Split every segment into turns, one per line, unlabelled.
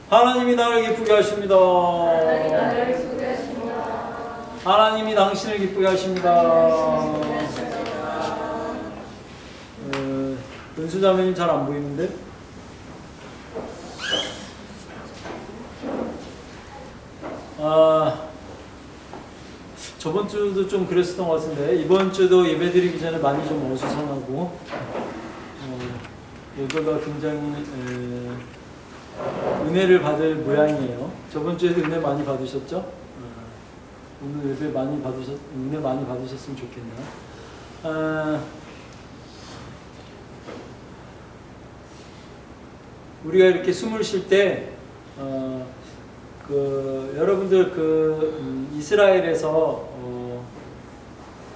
하나님이 나를 기쁘게 하십니다. 하나님이 당신을 기쁘게 하십니다. 은수자매님 잘 안 보이는데? 저번 주도 좀 그랬었던 것 같은데 이번 주도 예배드리기 전에 많이 좀 어수선하고 예배가 굉장히 은혜를 받을 모양이에요. 저번 주에도 은혜 많이 받으셨죠? 오늘 예배 많이 은혜 많이 받으셨으면 좋겠네요. 우리가 이렇게 숨을 쉴 때 여러분들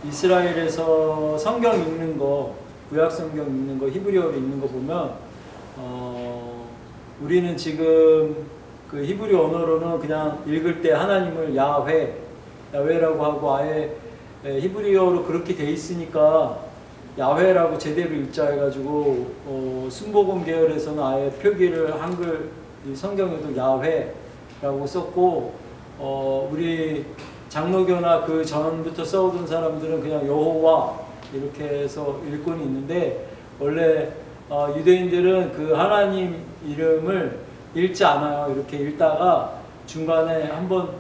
이스라엘에서 성경 읽는 거, 구약 성경 읽는 거, 히브리어로 읽는 거 보면 우리는 지금 그 히브리 언어로는 그냥 읽을 때 하나님을 야훼라고 하고 아예 히브리어로 그렇게 돼 있으니까 야훼라고 제대로 읽자 해가지고 순복음 계열에서는 아예 표기를 한글 성경에도 야훼라고 썼고 우리 장로교나 그 전부터 써오던 사람들은 그냥 여호와 이렇게 해서 일꾼이 있는데 원래 유대인들은 그 하나님 이름을 읽지 않아요. 이렇게 읽다가 중간에 한번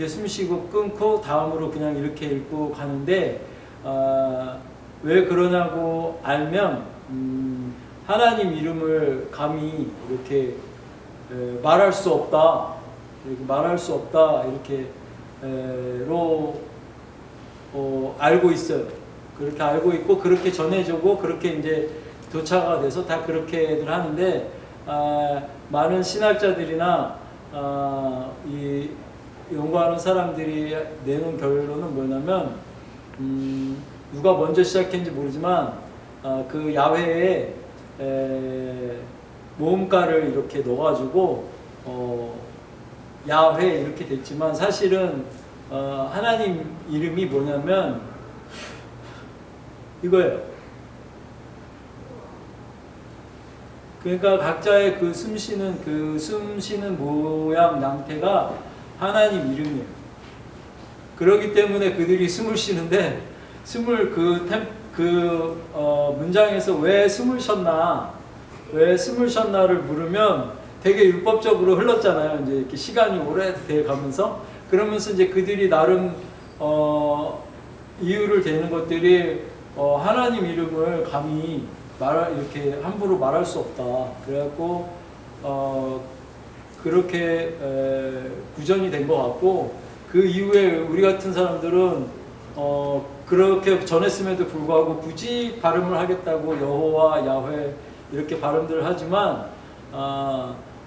숨 쉬고 끊고 다음으로 그냥 이렇게 읽고 가는데 왜 그러냐고 알면 하나님 이름을 감히 이렇게 말할 수 없다. 이렇게 알고 있어요. 그렇게 알고 있고 그렇게 전해주고 그렇게 이제 도착가 돼서 다 그렇게들 하는데 많은 신학자들이나 이 연구하는 사람들이 내놓은 결론은 뭐냐면 누가 먼저 시작했는지 모르지만 그 야훼에 모음가를 이렇게 넣어가지고 야훼 이렇게 됐지만 사실은 하나님 이름이 뭐냐면 이거예요. 그러니까 각자의 그 숨쉬는 모양 양태가 하나님 이름이에요. 그렇기 때문에 그들이 숨을 쉬는데 숨을 문장에서 왜 숨을 쉬었나를 물으면 되게 율법적으로 흘렀잖아요. 이제 이렇게 시간이 오래돼 가면서 그러면서 이제 그들이 나름 이유를 대는 것들이 하나님 이름을 감히 이렇게 함부로 말할 수 없다. 그래갖고 그렇게 구전이 된 것 같고 그 이후에 우리 같은 사람들은 그렇게 전했음에도 불구하고 굳이 발음을 하겠다고 여호와 야훼 이렇게 발음들을 하지만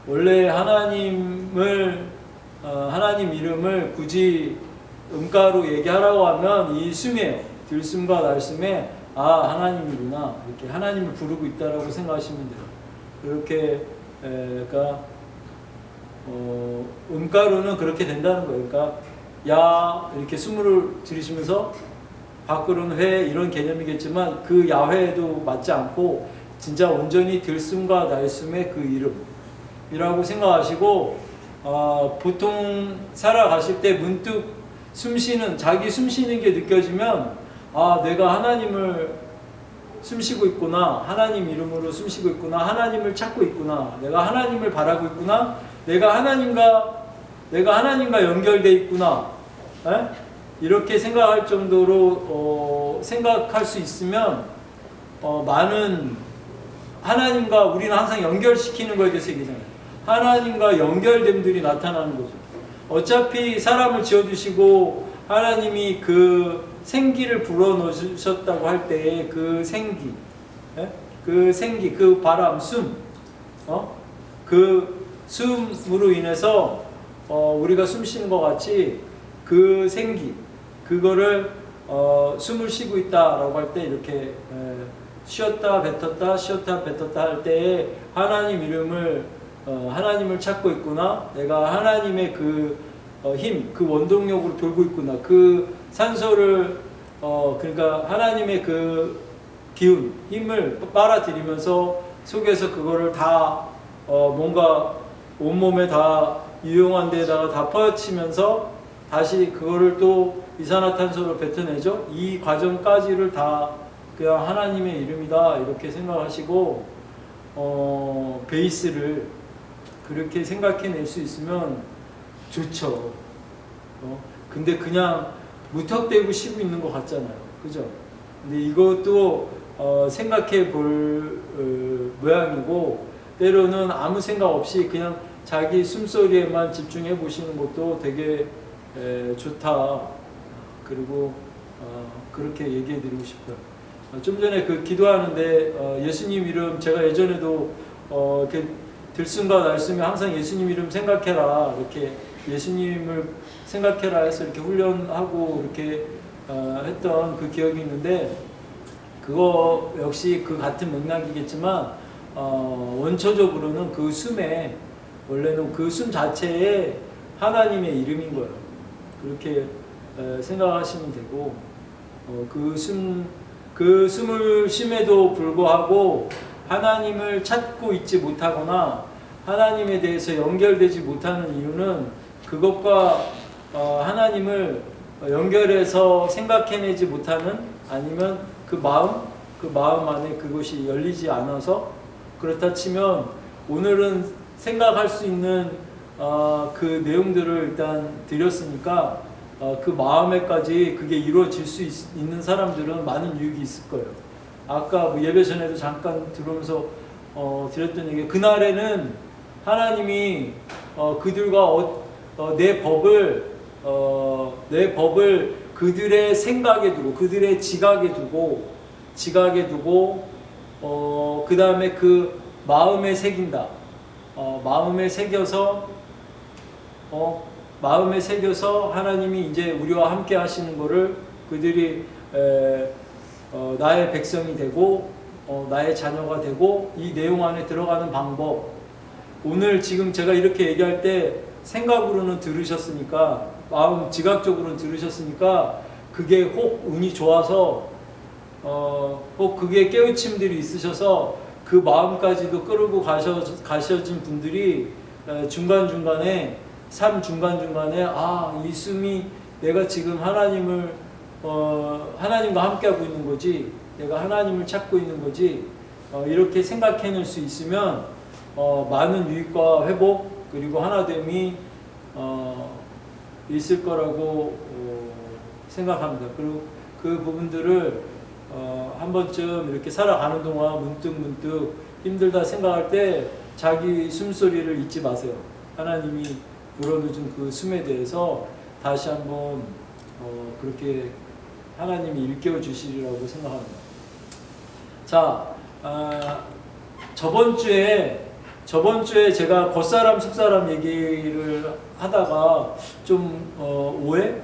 원래 하나님 이름을 굳이 음가로 얘기하라고 하면 이 숨이에요. 들숨과 날숨에 하나님이구나 이렇게 하나님을 부르고 있다라고 생각하시면 돼요. 그렇게 그러니까 음가로는 그렇게 된다는 거예요. 그러니까 야 이렇게 숨을 들이쉬면서 밖으로는 회 이런 개념이겠지만 그 야훼에도 맞지 않고 진짜 온전히 들숨과 날숨의 그 이름이라고 생각하시고 보통 살아가실 때 문득 자기 숨쉬는 게 느껴지면 내가 하나님을 숨쉬고 있구나, 하나님 이름으로 숨쉬고 있구나, 하나님을 찾고 있구나, 내가 하나님을 바라고 있구나, 내가 하나님과 연결돼 있구나, 이렇게 생각할 정도로 생각할 수 있으면 많은 하나님과 우리는 항상 연결시키는 거에 대해서 얘기잖아요. 하나님과 연결됨들이 나타나는 거죠. 어차피 사람을 지어두시고 하나님이 그 생기를 불어넣으셨다고 할 때 그 생기, 그 바람, 그 숨으로 인해서 우리가 숨 쉬는 것 같이 그 생기, 그거를 숨을 쉬고 있다라고 할 때 이렇게 쉬었다 뱉었다 할 때에 하나님 이름을 하나님을 찾고 있구나, 내가 하나님의 그 힘, 그 원동력으로 돌고 있구나, 그 산소를 그러니까 하나님의 그 기운, 힘을 빨아들이면서 속에서 그거를 다 뭔가 온몸에 다 유용한 데다가 다 퍼치면서 다시 그거를 또 이산화탄소로 뱉어내죠. 이 과정까지를 다 그냥 하나님의 이름이다 이렇게 생각하시고 베이스를 그렇게 생각해낼 수 있으면 좋죠. 근데 그냥 무턱대고 쉬고 있는 것 같잖아요. 그죠? 근데 이것도 생각해 볼 모양이고, 때로는 아무 생각 없이 그냥 자기 숨소리에만 집중해 보시는 것도 되게 좋다. 그리고 그렇게 얘기해 드리고 싶어요. 좀 전에 그 기도하는데 예수님 이름, 제가 예전에도 이렇게 들숨과 날숨에 항상 예수님 이름 생각해라, 이렇게 예수님을 생각해라 해서 이렇게 훈련하고 이렇게 했던 그 기억이 있는데, 그거 역시 그 같은 맥락이겠지만 원초적으로는 그 숨에, 원래는 그 숨 자체에 하나님의 이름인 거예요. 그렇게 생각하시면 되고, 그 숨을 쉼에도 불구하고 하나님을 찾고 있지 못하거나 하나님에 대해서 연결되지 못하는 이유는 그것과 하나님을 연결해서 생각해내지 못하는, 아니면 그 마음 안에 그것이 열리지 않아서, 그렇다 치면 오늘은 생각할 수 있는 그 내용들을 일단 드렸으니까 그 마음에까지 그게 이루어질 수 있는 사람들은 많은 유익이 있을 거예요. 아까 뭐 예배 전에도 잠깐 들으면서 드렸던 얘기, 그날에는 하나님이 그들과 내 법을 그들의 생각에 두고, 그들의 지각에 두고 그 다음에 그 마음에 새긴다. 마음에 새겨서 하나님이 이제 우리와 함께 하시는 거를 그들이 나의 백성이 되고 나의 자녀가 되고, 이 내용 안에 들어가는 방법, 오늘 지금 제가 이렇게 얘기할 때 생각으로는 들으셨으니까, 마음 지각적으로는 들으셨으니까, 그게 혹 운이 좋아서 혹 그게 깨우침들이 있으셔서 그 마음까지도 끌고 가셔진 분들이 중간중간에, 삶 중간중간에 이 숨이 내가 지금 하나님과 함께하고 있는 거지, 내가 하나님을 찾고 있는 거지, 이렇게 생각해낼 수 있으면 많은 유익과 회복, 그리고 하나됨이 있을 거라고 생각합니다. 그리고 그 부분들을 한 번쯤 이렇게 살아가는 동안 문득 힘들다 생각할 때 자기 숨소리를 잊지 마세요. 하나님이 불어넣은 그 숨에 대해서 다시 한번 그렇게 하나님이 일깨워 주시리라고 생각합니다. 자, 저번 주에 제가 겉사람 속사람 얘기를 하다가 좀 오해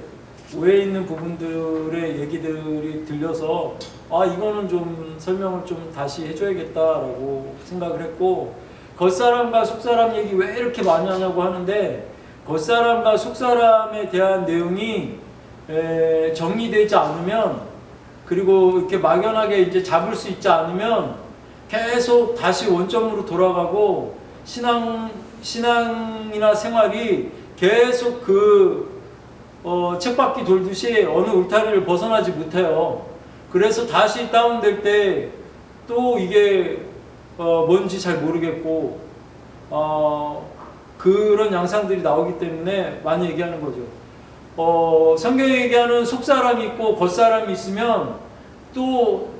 있는 부분들의 얘기들이 들려서 이거는 좀 설명을 좀 다시 해줘야겠다라고 생각을 했고, 겉사람과 속사람 얘기 왜 이렇게 많이 하냐고 하는데, 겉사람과 속사람에 대한 내용이 정리되지 않으면, 그리고 이렇게 막연하게 이제 잡을 수 있지 않으면 계속 다시 원점으로 돌아가고 신앙이나 생활이 계속 쳇바퀴 돌듯이 어느 울타리를 벗어나지 못해요. 그래서 다시 다운될 때 또 이게 뭔지 잘 모르겠고 그런 양상들이 나오기 때문에 많이 얘기하는 거죠. 성경에 얘기하는 속사람이 있고 겉사람이 있으면 또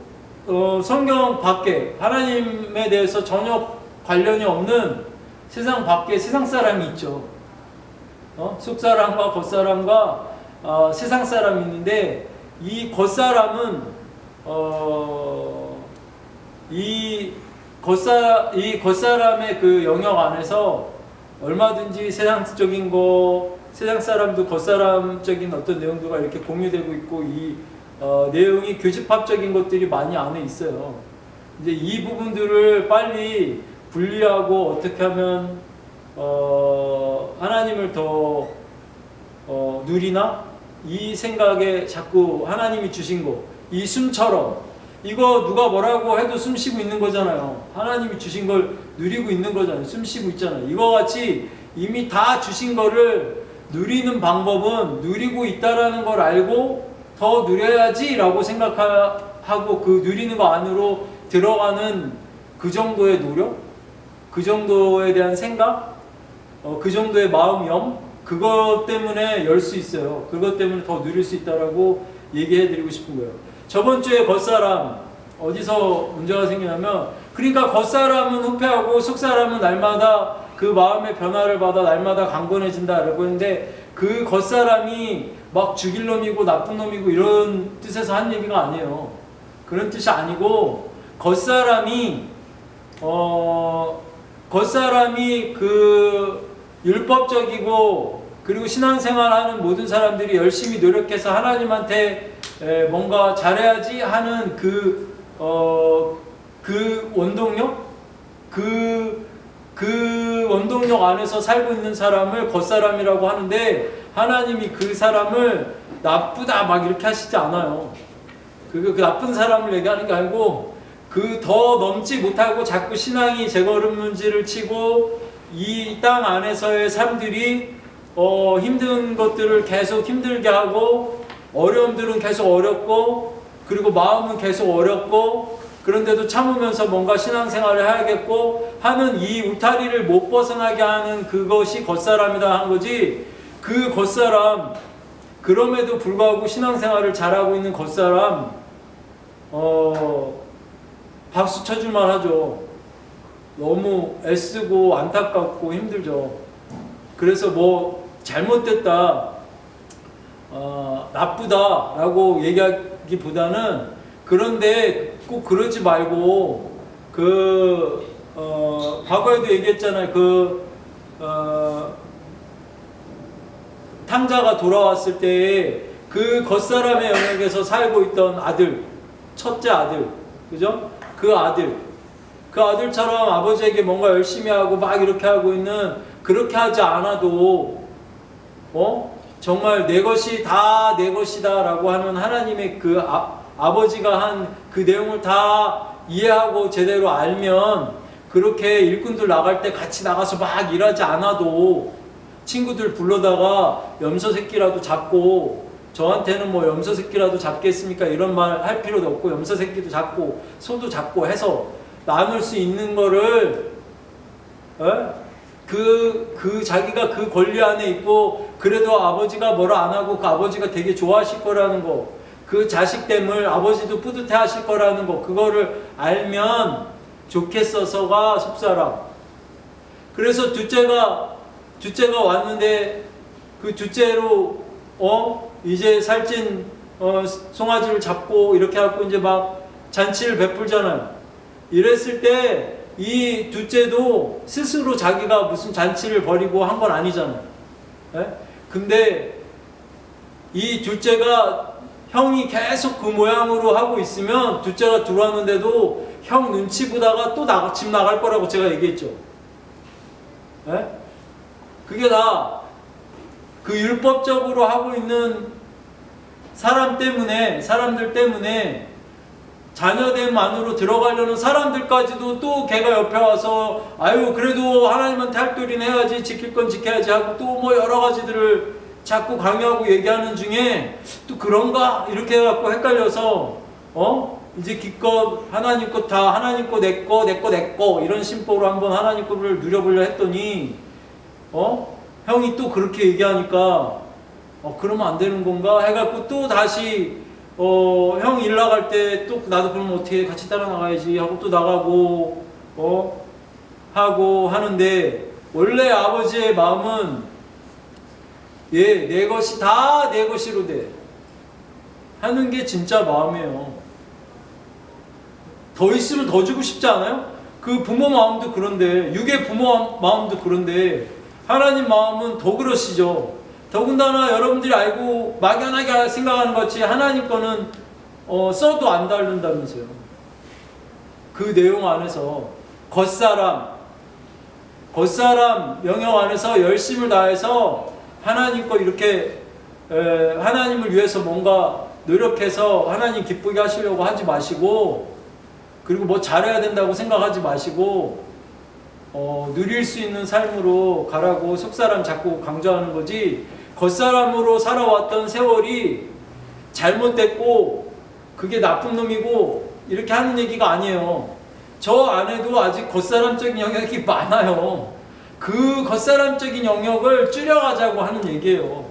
성경 밖에 하나님에 대해서 전혀 관련이 없는 세상 밖에 세상 사람이 있죠. 속사람과 겉사람과 세상 사람이 있는데, 이 겉사람은 이 겉사람의 그 영역 안에서 얼마든지 세상적인 거, 세상 사람도 겉사람적인 어떤 내용들과 이렇게 공유되고 있고, 이 내용이 교집합적인 것들이 많이 안에 있어요. 이제 이 부분들을 빨리 분리하고 어떻게 하면 하나님을 더 누리나? 이 생각에 자꾸 하나님이 주신 거, 이 숨처럼, 이거 누가 뭐라고 해도 숨 쉬고 있는 거잖아요. 하나님이 주신 걸 누리고 있는 거잖아요. 숨 쉬고 있잖아요. 이거 같이 이미 다 주신 거를 누리는 방법은 누리고 있다라는 걸 알고 더 누려야지 라고 생각하고 그 누리는 거 안으로 들어가는 그 정도의 노력, 그 정도에 대한 생각, 그 정도의 마음염, 그것 때문에 열 수 있어요. 그것 때문에 더 누릴 수 있다라고 얘기해 드리고 싶은 거예요. 저번 주에 겉사람 어디서 문제가 생기냐면, 그러니까 겉사람은 후패하고 속사람은 날마다 그 마음의 변화를 받아 날마다 강건해진다라고 했는데, 그 겉사람이 막 죽일 놈이고 나쁜 놈이고 이런 뜻에서 한 얘기가 아니에요. 그런 뜻이 아니고, 겉사람이 그 율법적이고 그리고 신앙생활하는 모든 사람들이 열심히 노력해서 하나님한테 뭔가 잘해야지 하는 그 원동력, 그 원동력 안에서 살고 있는 사람을 겉사람이라고 하는데, 하나님이 그 사람을 나쁘다 막 이렇게 하시지 않아요. 그 나쁜 사람을 얘기하는 게 아니고, 그 더 넘지 못하고 자꾸 신앙이 제걸음문지를 치고 이 땅 안에서의 삶들이 힘든 것들을 계속 힘들게 하고, 어려움들은 계속 어렵고, 그리고 마음은 계속 어렵고, 그런데도 참으면서 뭔가 신앙생활을 해야겠고 하는 이 울타리를 못 벗어나게 하는 그것이 겉사람이다 한 거지. 그 겉사람, 그럼에도 불구하고 신앙생활을 잘하고 있는 겉사람, 박수 쳐줄만 하죠. 너무 애쓰고 안타깝고 힘들죠. 그래서 뭐 잘못됐다, 나쁘다라고 얘기하기보다는, 그런데 꼭 그러지 말고, 과거에도 얘기했잖아요. 탕자가 돌아왔을 때 그 겉사람의 영역에서 살고 있던 아들, 첫째 아들, 그죠? 그 아들처럼 아버지에게 뭔가 열심히 하고 막 이렇게 하고 있는, 그렇게 하지 않아도 정말 내 것이 다 내 것이다 라고 하는 하나님의 그 아버지가 한 그 내용을 다 이해하고 제대로 알면, 그렇게 일꾼들 나갈 때 같이 나가서 막 일하지 않아도 친구들 불러다가 염소 새끼라도 잡고, 저한테는 뭐 염소 새끼라도 잡겠습니까 이런 말 할 필요도 없고, 염소 새끼도 잡고 소도 잡고 해서 나눌 수 있는 거를 자기가 그 권리 안에 있고, 그래도 아버지가 뭐라 안 하고 그 아버지가 되게 좋아하실 거라는 거, 그 자식됨을 아버지도 뿌듯해 하실 거라는 거, 그거를 알면 좋겠어서가 속사람. 그래서 둘째가 왔는데, 그 둘째로 이제 살찐 송아지를 잡고 이렇게 하고 이제 막 잔치를 베풀잖아요. 이랬을 때 이 둘째도 스스로 자기가 무슨 잔치를 벌이고 한 건 아니잖아요. 근데 이 둘째가, 형이 계속 그 모양으로 하고 있으면 둘째가 들어왔는데도 형 눈치 보다가 또 집 나갈 거라고 제가 얘기했죠. 그게 다 그 율법적으로 하고 있는 사람들 때문에 자녀됨 안으로 들어가려는 사람들까지도 또 걔가 옆에 와서, 아유 그래도 하나님한테 할 도리는 해야지, 지킬 건 지켜야지 하고 또 뭐 여러 가지들을 자꾸 강요하고 얘기하는 중에, 또 그런가 이렇게 해갖고 헷갈려서 이제 기껏 하나님 거 다 하나님 거 내 거 이런 심보로 한번 하나님 거를 누려보려 했더니 형이 또 그렇게 얘기하니까 그러면 안 되는 건가 해갖고 또 다시 형 일 나갈 때 또 나도 그럼 어떻게 같이 따라 나가야지 하고 또 나가고 하고 하는데, 원래 아버지의 마음은 내 것이 다 내 것이로 돼 하는 게 진짜 마음이에요. 더 있으면 더 주고 싶지 않아요? 그 부모 마음도 그런데, 육의 부모 마음도 그런데, 하나님 마음은 더 그러시죠. 더군다나 여러분들이 알고 막연하게 생각하는 것 같이 하나님 거는 써도 안 다른다면서요. 그 내용 안에서 겉사람 영역 안에서 열심을 다해서 하나님 거 이렇게 하나님을 위해서 뭔가 노력해서 하나님 기쁘게 하시려고 하지 마시고, 그리고 뭐 잘해야 된다고 생각하지 마시고, 누릴 수 있는 삶으로 가라고 속사람 자꾸 강조하는 거지, 겉사람으로 살아왔던 세월이 잘못됐고 그게 나쁜 놈이고 이렇게 하는 얘기가 아니에요. 저 안에도 아직 겉사람적인 영역이 많아요. 그 겉사람적인 영역을 줄여가자고 하는 얘기예요.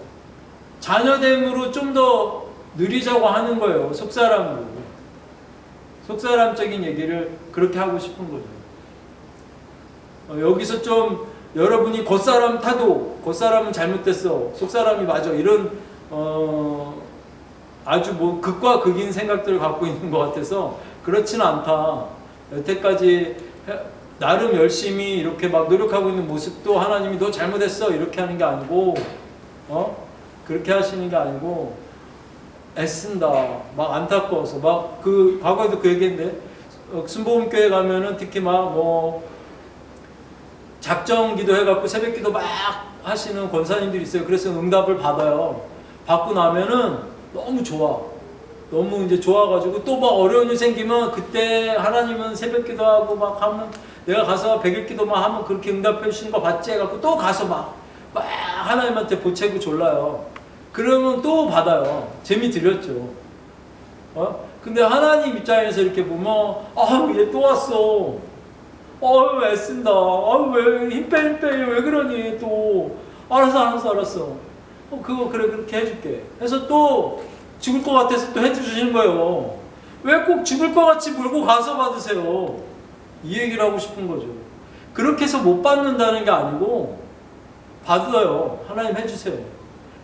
자녀됨으로 좀 더 누리자고 하는 거예요. 속사람으로. 속사람적인 얘기를 그렇게 하고 싶은 거죠. 여기서 좀 여러분이 겉사람 타도 겉사람은 잘못됐어, 속사람이 맞아, 이런 아주 뭐 극과 극인 생각들을 갖고 있는 것 같아서 그렇지는 않다. 여태까지 나름 열심히 이렇게 막 노력하고 있는 모습도 하나님이 너 잘못했어 이렇게 하는 게 아니고, 그렇게 하시는 게 아니고 애쓴다, 막 안타까워서, 막 그 과거에도 그 얘기했는데, 순복음교회 가면은 특히 막 뭐 작정기도 해갖고 새벽기도 막 하시는 권사님들이 있어요. 그래서 응답을 받아요. 받고 나면은 너무 좋아. 너무 이제 좋아가지고 또 막 어려운 일 생기면 그때 하나님은 새벽기도 하고 막 하면 내가 가서 백일기도만 하면 그렇게 응답해 주시는 거 받지 해갖고 또 가서 막 하나님한테 보채고 졸라요. 그러면 또 받아요. 재미 들렸죠. 근데 하나님 입장에서 이렇게 보면 얘 또 왔어. 애쓴다. 왜 힘 빼 왜 그러니 또. 알았어. 그거 그래 그렇게 해줄게. 해서 또 죽을 것 같아서 또 해주시는 거예요. 왜 꼭 죽을 것 같이 몰고 가서 받으세요? 이 얘기를 하고 싶은 거죠. 그렇게 해서 못 받는다는 게 아니고 받아요. 하나님 해주세요.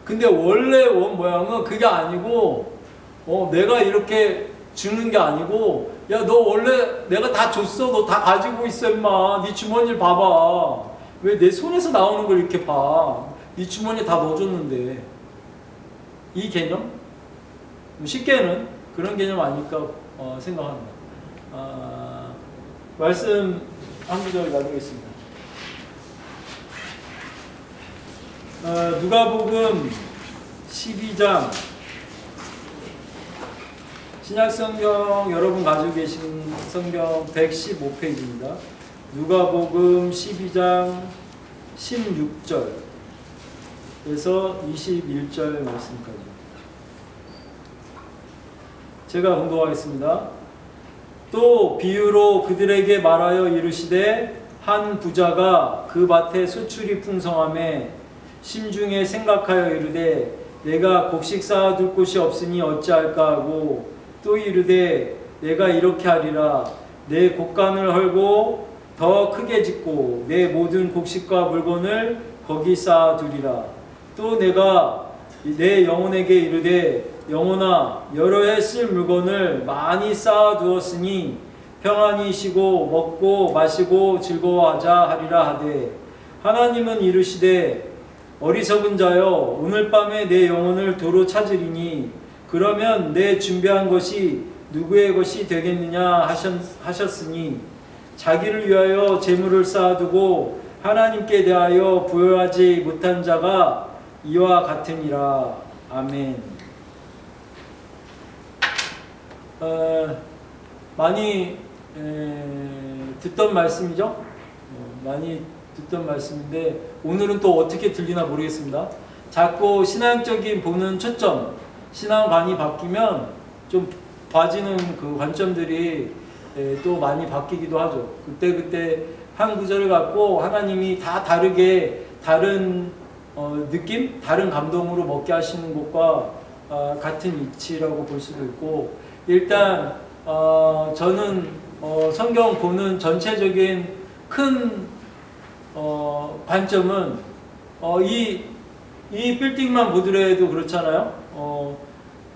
근데 원래 원 모양은 그게 아니고 내가 이렇게 주는 게 아니고, 야 너 원래 내가 다 줬어. 너 다 가지고 있어 임마. 네 주머니를 봐봐. 왜 내 손에서 나오는 걸 이렇게 봐. 네 주머니에 다 넣어줬는데. 이 개념? 쉽게는 그런 개념 아닐까 생각합니다. 말씀 한 구절 나누겠습니다. 누가복음 12장, 신약성경 여러분 가지고 계신 성경 115페이지입니다. 누가복음 12장 16절에서 21절 말씀까지 제가 공독하겠습니다. 또 비유로 그들에게 말하여 이르시되, 한 부자가 그 밭에 수출이 풍성함에 심중에 생각하여 이르되, 내가 곡식 쌓아둘 곳이 없으니 어찌할까 하고, 또 이르되, 내가 이렇게 하리라. 내 곡간을 헐고 더 크게 짓고 내 모든 곡식과 물건을 거기 쌓아두리라. 또 내가 내 영혼에게 이르되, 영혼아, 여러 해 쓸 물건을 많이 쌓아두었으니 평안히 쉬고 먹고 마시고 즐거워하자 하리라 하되, 하나님은 이르시되, 어리석은 자여, 오늘 밤에 내 영혼을 도로 찾으리니 그러면 내 준비한 것이 누구의 것이 되겠느냐 하셨으니, 자기를 위하여 재물을 쌓아두고 하나님께 대하여 부여하지 못한 자가 이와 같으니라. 아멘. 많이 듣던 말씀이죠. 많이 듣던 말씀인데 오늘은 또 어떻게 들리나 모르겠습니다. 자꾸 신앙적인 보는 초점, 신앙관이 바뀌면 좀 봐지는 그 관점들이 또 많이 바뀌기도 하죠. 그때 한 구절을 갖고 하나님이 다 다르게 다른 느낌, 다른 감동으로 먹게 하시는 것과 같은 이치라고 볼 수도 있고, 일단 저는 성경 보는 전체적인 큰 관점은 이 빌딩만 보더라도 그렇잖아요.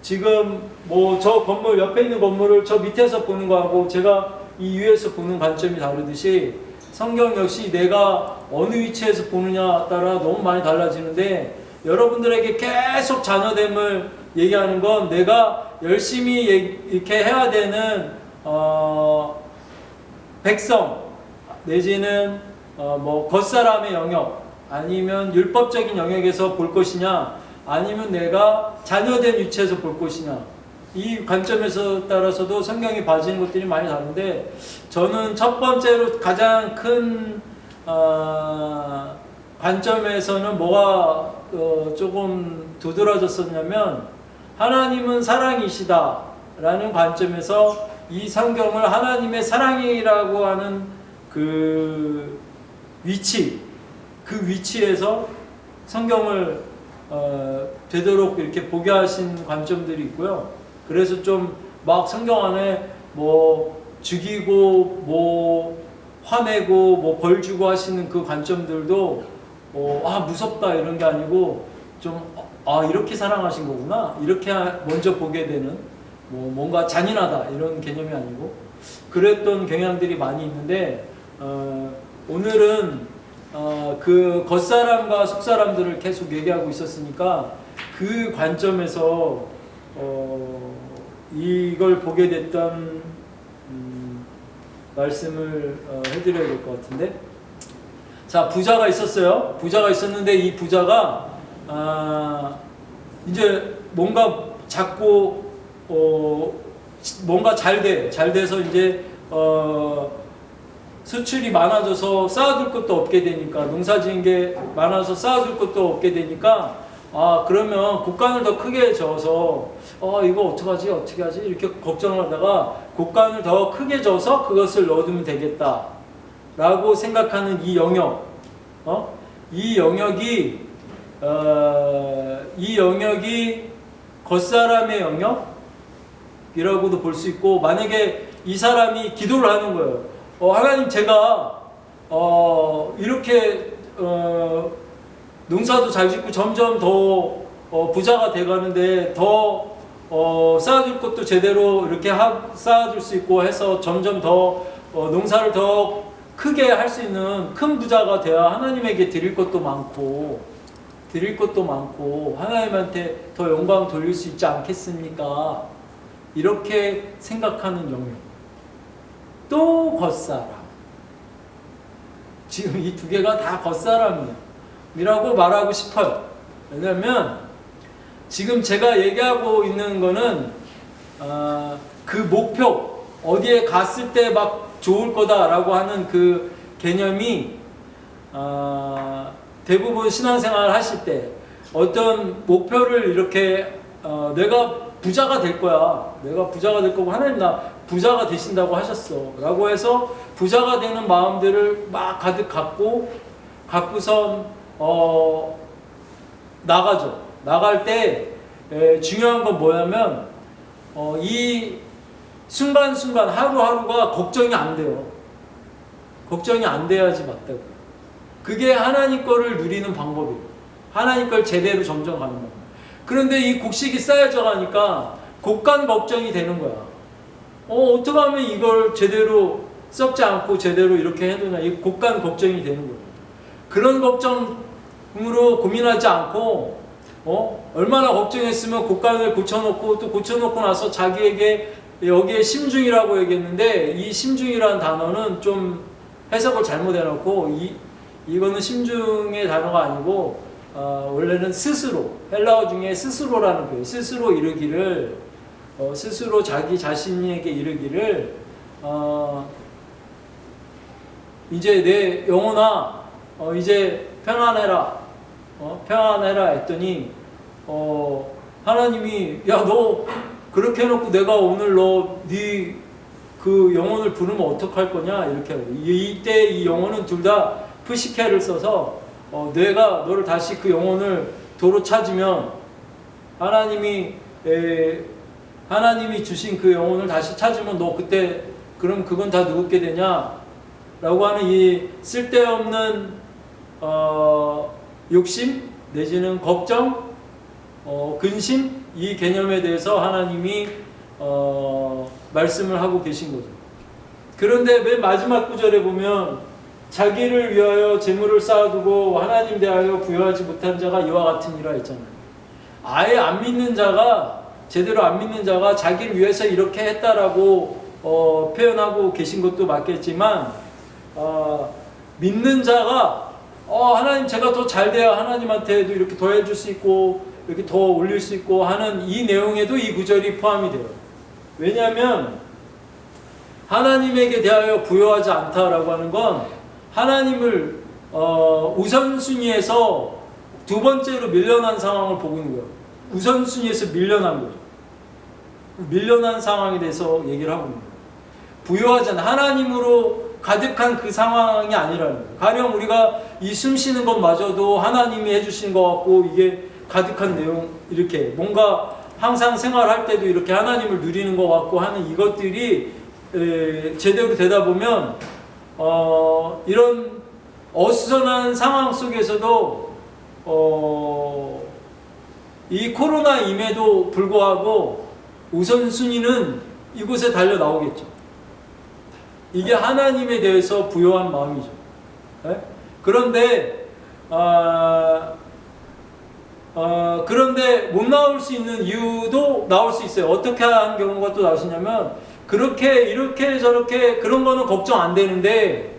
지금 뭐 저 건물 옆에 있는 건물을 저 밑에서 보는 거하고 제가 이 위에서 보는 관점이 다르듯이, 성경 역시 내가 어느 위치에서 보느냐 따라 너무 많이 달라지는데, 여러분들에게 계속 자녀됨을 얘기하는 건 내가 열심히 이렇게 해야 되는 백성 내지는 뭐 겉사람의 영역, 아니면 율법적인 영역에서 볼 것이냐, 아니면 내가 자녀된 위치에서 볼 것이냐, 이 관점에서 따라서도 성경이 봐지는 것들이 많이 다른데, 저는 첫 번째로 가장 큰 관점에서는 뭐가 조금 두드러졌었냐면 하나님은 사랑이시다 라는 관점에서 이 성경을 하나님의 사랑이라고 하는 그 위치에서 성경을 되도록 이렇게 보게 하신 관점들이 있고요. 그래서 좀 막 성경 안에 뭐 죽이고 뭐 화내고 뭐 벌 주고 하시는 그 관점들도 무섭다 이런 게 아니고 좀 이렇게 사랑하신 거구나 이렇게 먼저 보게 되는 뭐 뭔가 잔인하다 이런 개념이 아니고 그랬던 경향들이 많이 있는데 오늘은 그 겉사람과 속사람들을 계속 얘기하고 있었으니까 그 관점에서 이걸 보게 됐던 말씀을 해드려야 될 것 같은데, 자, 부자가 있었어요. 부자가 있었는데 이 부자가 이제 뭔가 자꾸 뭔가 잘 돼서 이제 수출이 많아져서 쌓아둘 것도 없게 되니까, 농사지은 게 많아서 쌓아둘 것도 없게 되니까 그러면 곡간을 더 크게 져서 이거 어떡하지 이렇게 걱정을 하다가 곡간을 더 크게 져서 그것을 넣어두면 되겠다 라고 생각하는 이 영역, 이 영역이 겉사람의 영역이라고도 볼 수 있고, 만약에 이 사람이 기도를 하는 거예요. 하나님, 제가 이렇게 농사도 잘 짓고 점점 더 부자가 돼가는데 더 쌓아줄 것도 제대로 이렇게 쌓아줄 수 있고 해서 점점 더 농사를 더 크게 할 수 있는 큰 부자가 돼야 하나님에게 드릴 것도 많고 하나님한테 더 영광 돌릴 수 있지 않겠습니까? 이렇게 생각하는 영역. 또 겉사람. 지금 이 두 개가 다 겉사람이라고 말하고 싶어요. 왜냐면 지금 제가 얘기하고 있는 거는 그 목표, 어디에 갔을 때 막 좋을 거다라고 하는 그 개념이 대부분 신앙생활 하실 때 어떤 목표를 이렇게 내가 부자가 될 거야, 내가 부자가 될 거고 하나님 나 부자가 되신다고 하셨어 라고 해서 부자가 되는 마음들을 막 가득 갖고선 나가죠. 나갈 때 중요한 건 뭐냐면 이 순간순간 하루하루가 걱정이 안 돼요. 걱정이 안 돼야지 맞다고. 그게 하나님 거를 누리는 방법이에요. 하나님 걸 제대로 점점 가는 거예요. 그런데 이 곡식이 쌓여져 가니까 곡간 걱정이 되는 거야. 어떻게 하면 이걸 제대로 썩지 않고 제대로 이렇게 해두냐. 이 곡간 걱정이 되는 거예요. 그런 걱정으로 고민하지 않고 얼마나 걱정했으면 곡간을 고쳐놓고 또 고쳐놓고 나서 자기에게 여기에 심중이라고 얘기했는데 이 심중이라는 단어는 좀 해석을 잘못해놓고 이거는 심중의 단어가 아니고 원래는 스스로, 헬라어 중에 스스로라는 표현, 스스로 이르기를 스스로 자기 자신에게 이르기를 이제 내 영혼아 이제 평안해라 평안해라 했더니 하나님이 야 너 그렇게 해놓고 내가 오늘 네 그 영혼을 부르면 어떡할 거냐 이렇게 하고 이때 이 영혼은 둘 다 푸시케를 써서 내가 너를 다시 그 영혼을 도로 찾으면 하나님이 주신 그 영혼을 다시 찾으면 너 그때 그럼 그건 다 누구게 되냐 라고 하는 이 쓸데없는 욕심 내지는 걱정 근심 이 개념에 대해서 하나님이 말씀을 하고 계신 거죠. 그런데 맨 마지막 구절에 보면 자기를 위하여 재물을 쌓아두고 하나님 대하여 부여하지 못한 자가 이와 같으니라 했잖아요. 아예 안 믿는 자가 제대로 안 믿는 자가 자기를 위해서 이렇게 했다라고 표현하고 계신 것도 맞겠지만 믿는 자가 하나님 제가 더 잘 돼야 하나님한테도 이렇게 더 해줄 수 있고 이렇게 더 올릴 수 있고 하는 이 내용에도 이 구절이 포함이 돼요. 왜냐하면 하나님에게 대하여 부여하지 않다라고 하는 건 하나님을 우선순위에서 두 번째로 밀려난 상황을 보고 있는 거예요. 우선순위에서 밀려난 거죠. 밀려난 상황에 대해서 얘기를 하고 있는 거예요. 부요하지 않은 하나님으로 가득한 그 상황이 아니라는 거예요. 가령 우리가 이 숨 쉬는 것마저도 하나님이 해주신 것 같고 이게 가득한 내용, 이렇게 뭔가 항상 생활할 때도 이렇게 하나님을 누리는 것 같고 하는 이것들이 제대로 되다 보면 이런 어수선한 상황 속에서도 이 코로나임에도 불구하고 우선순위는 이곳에 달려 나오겠죠. 이게 하나님에 대해서 부요한 마음이죠. 네? 그런데 그런데 못 나올 수 있는 이유도 나올 수 있어요. 어떻게 하는 경우가 또 나오시냐면, 그렇게 이렇게 저렇게 그런 거는 걱정 안 되는데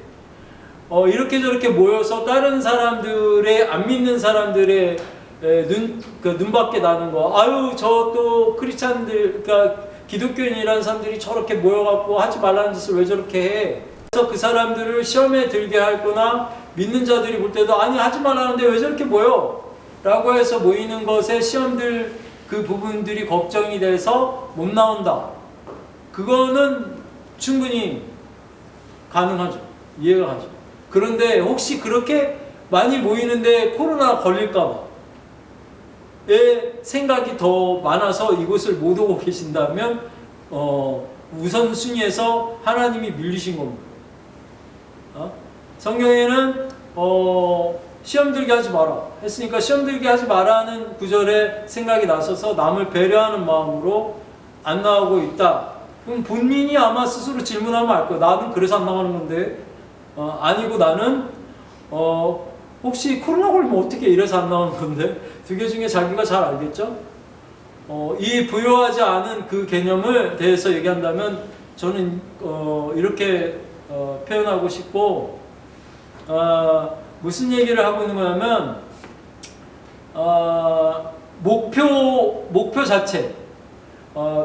이렇게 저렇게 모여서 다른 사람들의, 안 믿는 사람들의 눈밖에 나는 거, 아유 저 또 크리스찬들, 그러니까 기독교인이라는 사람들이 저렇게 모여갖고 하지 말라는 짓을 왜 저렇게 해? 그래서 그 사람들을 시험에 들게 할 거나, 믿는 자들이 볼 때도 아니 하지 말라는데 왜 저렇게 모여? 라고 해서 모이는 것에 시험들 그 부분들이 걱정이 돼서 못 나온다. 그거는 충분히 가능하죠. 이해가 가죠. 그런데 혹시 그렇게 많이 모이는데 코로나 걸릴까봐 생각이 더 많아서 이곳을 못 오고 계신다면 우선순위에서 하나님이 밀리신 겁니다. 성경에는 시험 들게 하지 마라 했으니까 시험 들게 하지 마라는 구절에 생각이 나서서 남을 배려하는 마음으로 안 나오고 있다. 그럼 본인이 아마 스스로 질문하면 알 거야. 나는 그래서 안 나가는 건데 아니고 나는 혹시 코로나 걸리면 어떻게 이래서 안 나오는 건데, 두 개 중에 자기가 잘 알겠죠? 이 부요하지 않은 그 개념을 대해서 얘기한다면 저는 이렇게 표현하고 싶고, 무슨 얘기를 하고 있는 거냐면 목표 자체,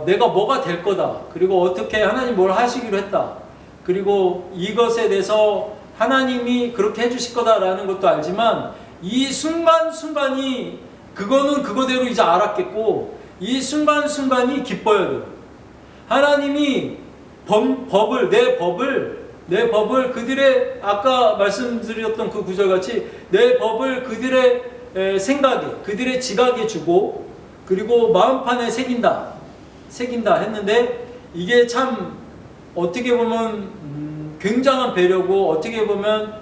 내가 뭐가 될 거다, 그리고 어떻게 하나님 뭘 하시기로 했다, 그리고 이것에 대해서 하나님이 그렇게 해주실 거다라는 것도 알지만, 이 순간순간이 그거는 그거대로 이제 알았겠고, 이 순간순간이 기뻐야 돼요. 하나님이 내 법을 그들의, 아까 말씀드렸던 그 구절같이 내 법을 그들의 생각에, 그들의 지각에 주고, 그리고 마음판에 새긴다 했는데, 이게 참 어떻게 보면 굉장한 배려고, 어떻게 보면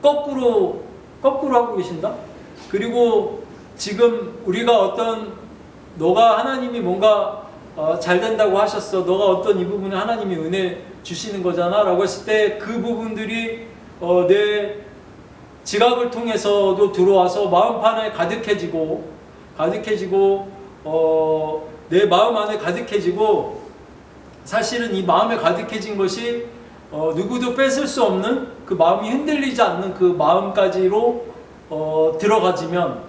거꾸로 하고 계신다. 그리고 지금 우리가 너가 하나님이 뭔가 잘 된다고 하셨어, 너가 어떤 이 부분에 하나님이 은혜 주시는 거잖아 라고 했을 때, 그 부분들이 내 지각을 통해서도 들어와서 마음판에 가득해지고 내 마음 안에 가득해지고, 사실은 이 마음에 가득해진 것이 누구도 뺏을 수 없는, 그 마음이 흔들리지 않는 그 마음까지로 들어가지면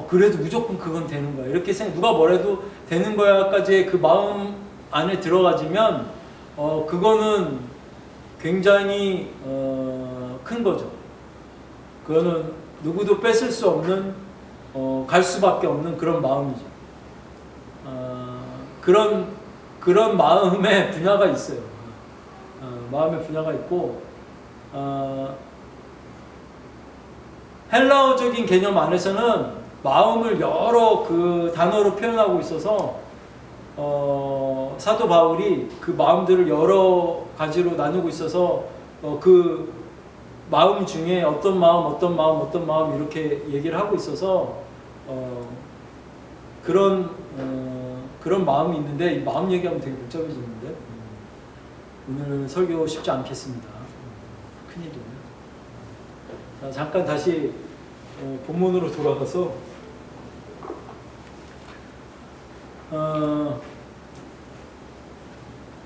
그래도 무조건 그건 되는 거야, 이렇게 누가 뭐래도 되는 거야까지의 그 마음 안에 들어가지면 그거는 굉장히 큰 거죠. 그거는 누구도 뺏을 수 없는, 갈 수밖에 없는 그런 마음이죠. 그런 마음의 분야가 있어요. 마음의 분야가 있고, 헬라어적인 개념 안에서는 마음을 여러 그 단어로 표현하고 있어서 사도 바울이 그 마음들을 여러 가지로 나누고 있어서 그 마음 중에 어떤 마음 이렇게 얘기를 하고 있어서 그런 마음이 있는데, 이 마음 얘기하면 되게 복잡해지는데 오늘 설교 쉽지 않겠습니다. 큰일이네요. 자, 잠깐 다시 본문으로 돌아가서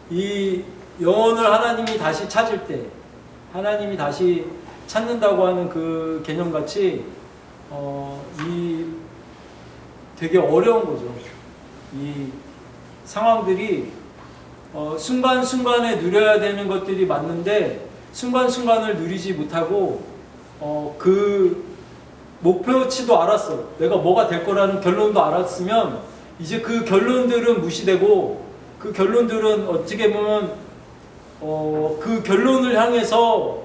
이 영혼을 하나님이 다시 찾을 때, 하나님이 다시 찾는다고 하는 그 개념같이 이 되게 어려운 거죠. 이 상황들이 순간순간에 누려야 되는 것들이 맞는데, 순간순간을 누리지 못하고 그 목표치도 알았어. 내가 뭐가 될 거라는 결론도 알았으면 이제 그 결론들은 무시되고 그 결론들은 어떻게 보면 그 결론을 향해서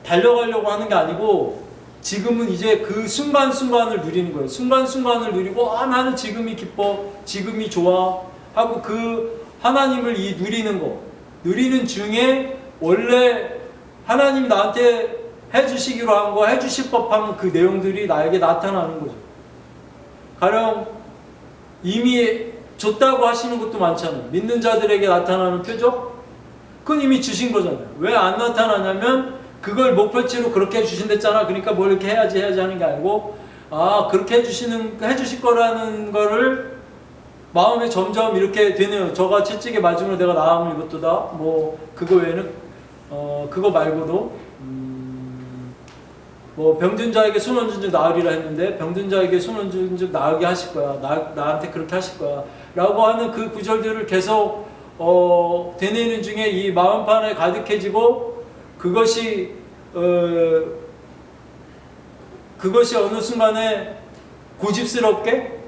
달려가려고 하는 게 아니고 지금은 이제 그 순간순간을 누리는 거예요. 순간순간을 누리고 나는 지금이 기뻐, 지금이 좋아 하고 그 하나님을 누리는 거. 누리는 중에 원래 하나님이 나한테 해주시기로 한 거, 해주실 법한 그 내용들이 나에게 나타나는 거죠. 가령 이미 줬다고 하시는 것도 많잖아요. 믿는 자들에게 나타나는 표적? 그건 이미 주신 거잖아요. 왜 안 나타나냐면 그걸 목표치로 그렇게 해주신댔잖아. 그러니까 뭘 이렇게 해야지 하는 게 아니고 그렇게 해주실 거라는 거를 마음에 점점 이렇게 되네요. 저가 채찍에 맞으므로 내가 나음을 입었도다. 뭐 그거 외에는 그거 말고도 뭐 병든 자에게 손 얹은 즉 나으리라 했는데 병든 자에게 손 얹은 즉 나으게 하실 거야. 나한테 그렇게 하실 거야. 라고 하는 그 구절들을 계속 되뇌는 중에 이 마음판에 가득해지고 그것이 어느 순간에 고집스럽게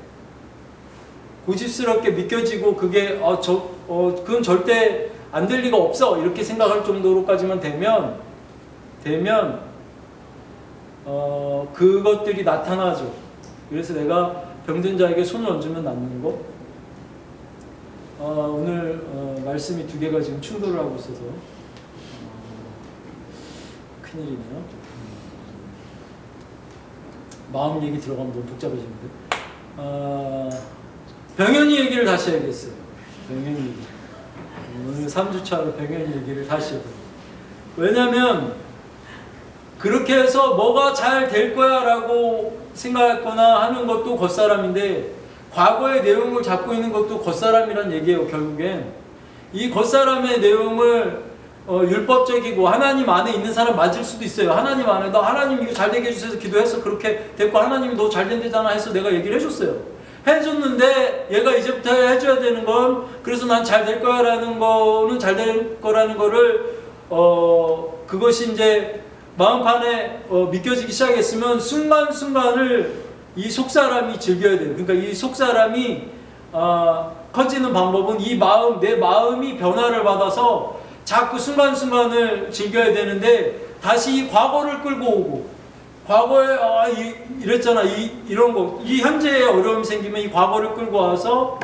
믿겨지고 그게 그건 절대 안 될 리가 없어 이렇게 생각할 정도로까지만 되면 그것들이 나타나죠. 그래서 내가 병든 자에게 손을 얹으면 낫는 거. 오늘 말씀이 두 개가 지금 충돌을 하고 있어서 큰일이네요. 마음 얘기 들어가면 너무 복잡해지는데. 병현이 얘기를 다시 해야겠어요. 병현이 얘기. 오늘 3주차로 병현이 얘기를 다시 해봐요. 왜냐면 그렇게 해서 뭐가 잘 될 거야 라고 생각했거나 하는 것도 겉사람인데 과거의 내용을 잡고 있는 것도 겉사람이란 얘기예요. 결국엔 이 겉사람의 내용을 율법적이고 하나님 안에 있는 사람 맞을 수도 있어요. 하나님 안에 나 하나님 이거 잘 되게 해주셔서 기도해서 그렇게 됐고 하나님이 너 잘 된다잖아 해서 내가 얘기를 해줬어요. 해줬는데 얘가 이제부터 해줘야 되는 건 그래서 난 잘 될 거야 라는 거는 잘 될 거라는 거를 그것이 이제 마음판에 믿겨지기 시작했으면 순간순간을 이 속사람이 즐겨야 돼요. 그러니까 이 속사람이 커지는 방법은 내 마음이 변화를 받아서 자꾸 순간순간을 즐겨야 되는데 다시 이 과거를 끌고 오고 과거에 이랬잖아 이런 거 이 현재에 어려움이 생기면 이 과거를 끌고 와서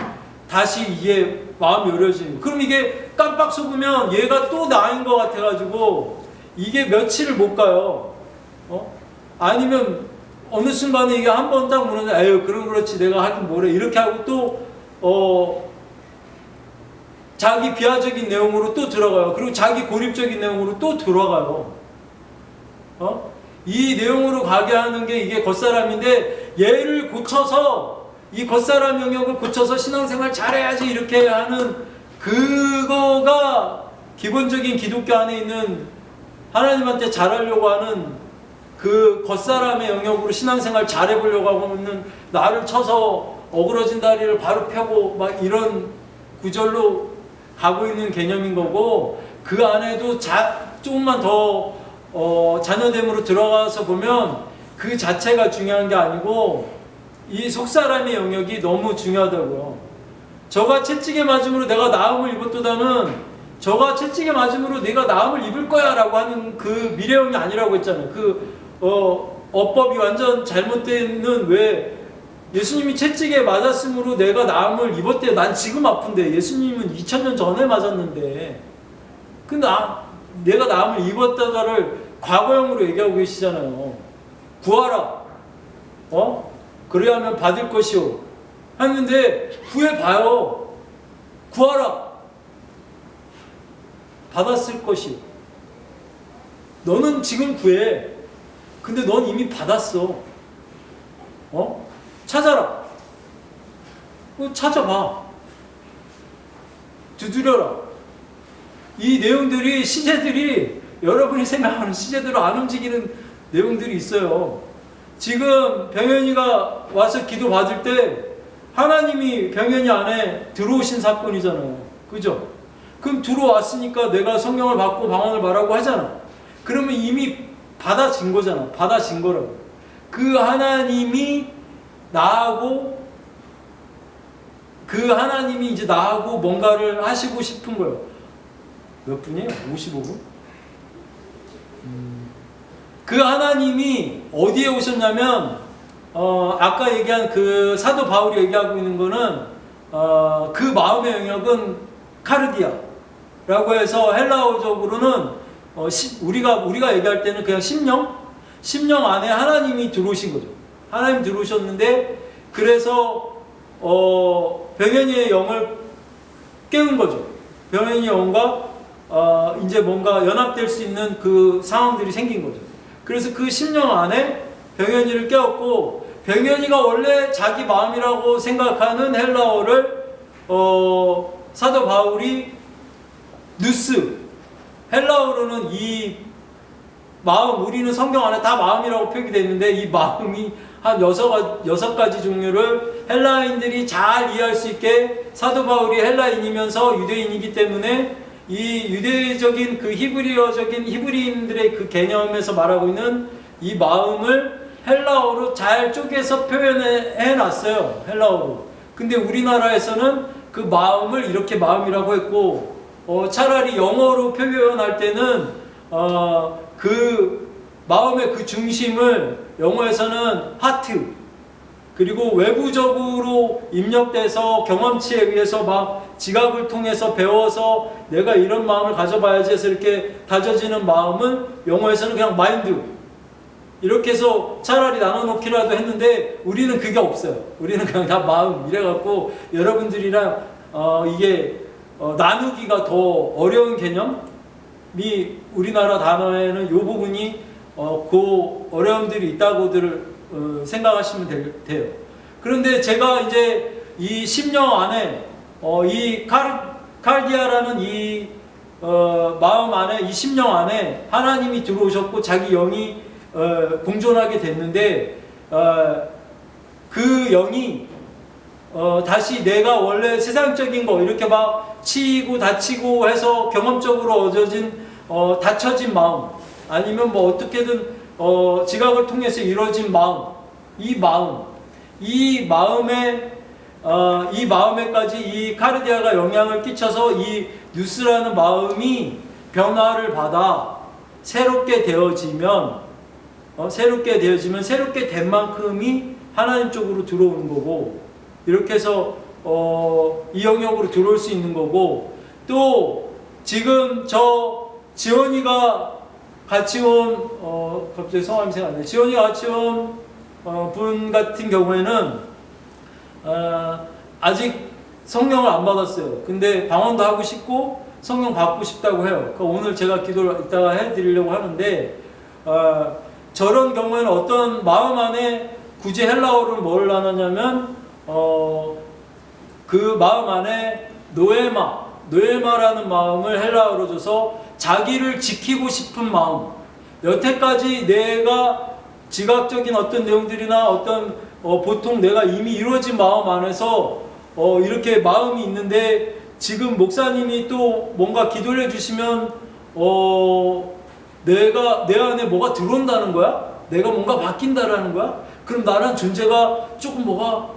다시 이게 마음이 어려워지는 그럼 이게 깜빡 속으면 얘가 또 나인 것 같아가지고 이게 며칠을 못 가요. 아니면 어느 순간에 이게 한 번 딱 무너져 에휴 그렇지 내가 하긴 뭐래 이렇게 하고 또 자기 비하적인 내용으로 또 들어가요. 그리고 자기 고립적인 내용으로 또 들어가요. 이 내용으로 가게 하는 게 이게 겉사람인데 얘를 고쳐서 이 겉사람 영역을 고쳐서 신앙생활 잘해야지 이렇게 하는 그거가 기본적인 기독교 안에 있는 하나님한테 잘하려고 하는 그 겉사람의 영역으로 신앙생활 잘해보려고 하고 있는 나를 쳐서 어그러진 다리를 바로 펴고 막 이런 구절로 가고 있는 개념인 거고 그 안에도 조금만 더 자녀됨으로 들어가서 보면 그 자체가 중요한 게 아니고 이 속사람의 영역이 너무 중요하다고요. 저가 채찍에 맞음으로 내가 나음을 입었도다는 저가 채찍에 맞음으로 내가 나음을 입을 거야 라고 하는 그 미래형이 아니라고 했잖아요. 어법이 완전 잘못되는 왜 예수님이 채찍에 맞았으므로 내가 나음을 입었대요. 난 지금 아픈데 예수님은 2000년 전에 맞았는데 근데 내가 나음을 입었다가를 과거형으로 얘기하고 계시잖아요. 구하라. 그래야 하면 받을 것이요. 했는데 구해봐요. 구하라. 받았을 것이. 너는 지금 구해. 근데 넌 이미 받았어. 찾아라. 찾아봐. 두드려라. 이 내용들이 시제들이 여러분이 생각하는 시제대로 안 움직이는 내용들이 있어요. 지금 병현이가 와서 기도 받을 때 하나님이 병현이 안에 들어오신 사건이잖아요. 그죠? 그럼 들어왔으니까 내가 성령을 받고 방언을 말하고 하잖아. 그러면 이미 받아진 거잖아. 받아진 거라고. 그 하나님이 나하고 이제 나하고 뭔가를 하시고 싶은 거예요. 몇 분이에요? 55분? 그 하나님이 어디에 오셨냐면 아까 얘기한 그 사도 바울이 얘기하고 있는 거는 그 마음의 영역은 카르디아라고 해서 헬라어적으로는 우리가 얘기할 때는 그냥 심령 안에 하나님이 들어오신 거죠. 하나님 들어오셨는데 그래서 병현이의 영을 깨운 거죠. 병현이 영과 이제 뭔가 연합될 수 있는 그 상황들이 생긴 거죠. 그래서 그 심령 안에 병현이를 깨웠고, 병현이가 원래 자기 마음이라고 생각하는 헬라어를 사도 바울이 누스, 헬라어로는 이 마음, 우리는 성경 안에 다 마음이라고 표기되어 있는데 이 마음이 한 6가지 종류를 헬라인들이 잘 이해할 수 있게, 사도 바울이 헬라인이면서 유대인이기 때문에 이 유대적인 그 히브리인들의 그 개념에서 말하고 있는 이 마음을 헬라어로 잘 쪼개서 표현해 놨어요. 헬라어로. 근데 우리나라에서는 그 마음을 이렇게 마음이라고 했고, 차라리 영어로 표현할 때는 그 마음의 그 중심을 영어에서는 하트, 그리고 외부적으로 입력돼서 경험치에 의해서 막 지각을 통해서 배워서 내가 이런 마음을 가져봐야지 해서 이렇게 다져지는 마음은 영어에서는 그냥 마인드, 이렇게 해서 차라리 나눠놓기라도 했는데 우리는 그게 없어요. 우리는 그냥 다 마음 이래갖고 여러분들이랑 이게 나누기가 더 어려운 개념이 우리나라 단어에는 이 부분이 그 어려움들이 있다고들 생각하시면 돼요. 그런데 제가 이제 이 심령 안에 이 칼디아라는 이 마음 안에, 이 심령 안에 하나님이 들어오셨고 자기 영이 공존하게 됐는데 그 영이 다시 내가 원래 세상적인 거 이렇게 막 치이고 다치고 해서 경험적으로 얻어진 다쳐진 마음, 아니면 뭐 어떻게든 지각을 통해서 이루어진 마음, 이 마음에까지 이 카르디아가 영향을 끼쳐서 이 뉴스라는 마음이 변화를 받아 새롭게 되어지면 새롭게 된 만큼이 하나님 쪽으로 들어오는 거고, 이렇게 해서 이 영역으로 들어올 수 있는 거고, 또 지금 저 지원이가 같이 온 갑자기 성함이 생각 안 나요. 지원이가 같이 온 분 같은 경우에는 아직 성령을 안 받았어요. 근데 방언도 하고 싶고 성령 받고 싶다고 해요. 그러니까 오늘 제가 기도를 이따가 해드리려고 하는데, 저런 경우에는 어떤 마음 안에 굳이 헬라어를 뭘 나눴냐면 그 마음 안에 노에마라는 마음을 헬라어로 줘서 자기를 지키고 싶은 마음, 여태까지 내가 지각적인 어떤 내용들이나 어떤 보통 내가 이미 이루어진 마음 안에서 이렇게 마음이 있는데, 지금 목사님이 또 뭔가 기도를 해주시면 내 안에 뭐가 들어온다는 거야? 내가 뭔가 바뀐다라는 거야? 그럼 나란 존재가 조금 뭐가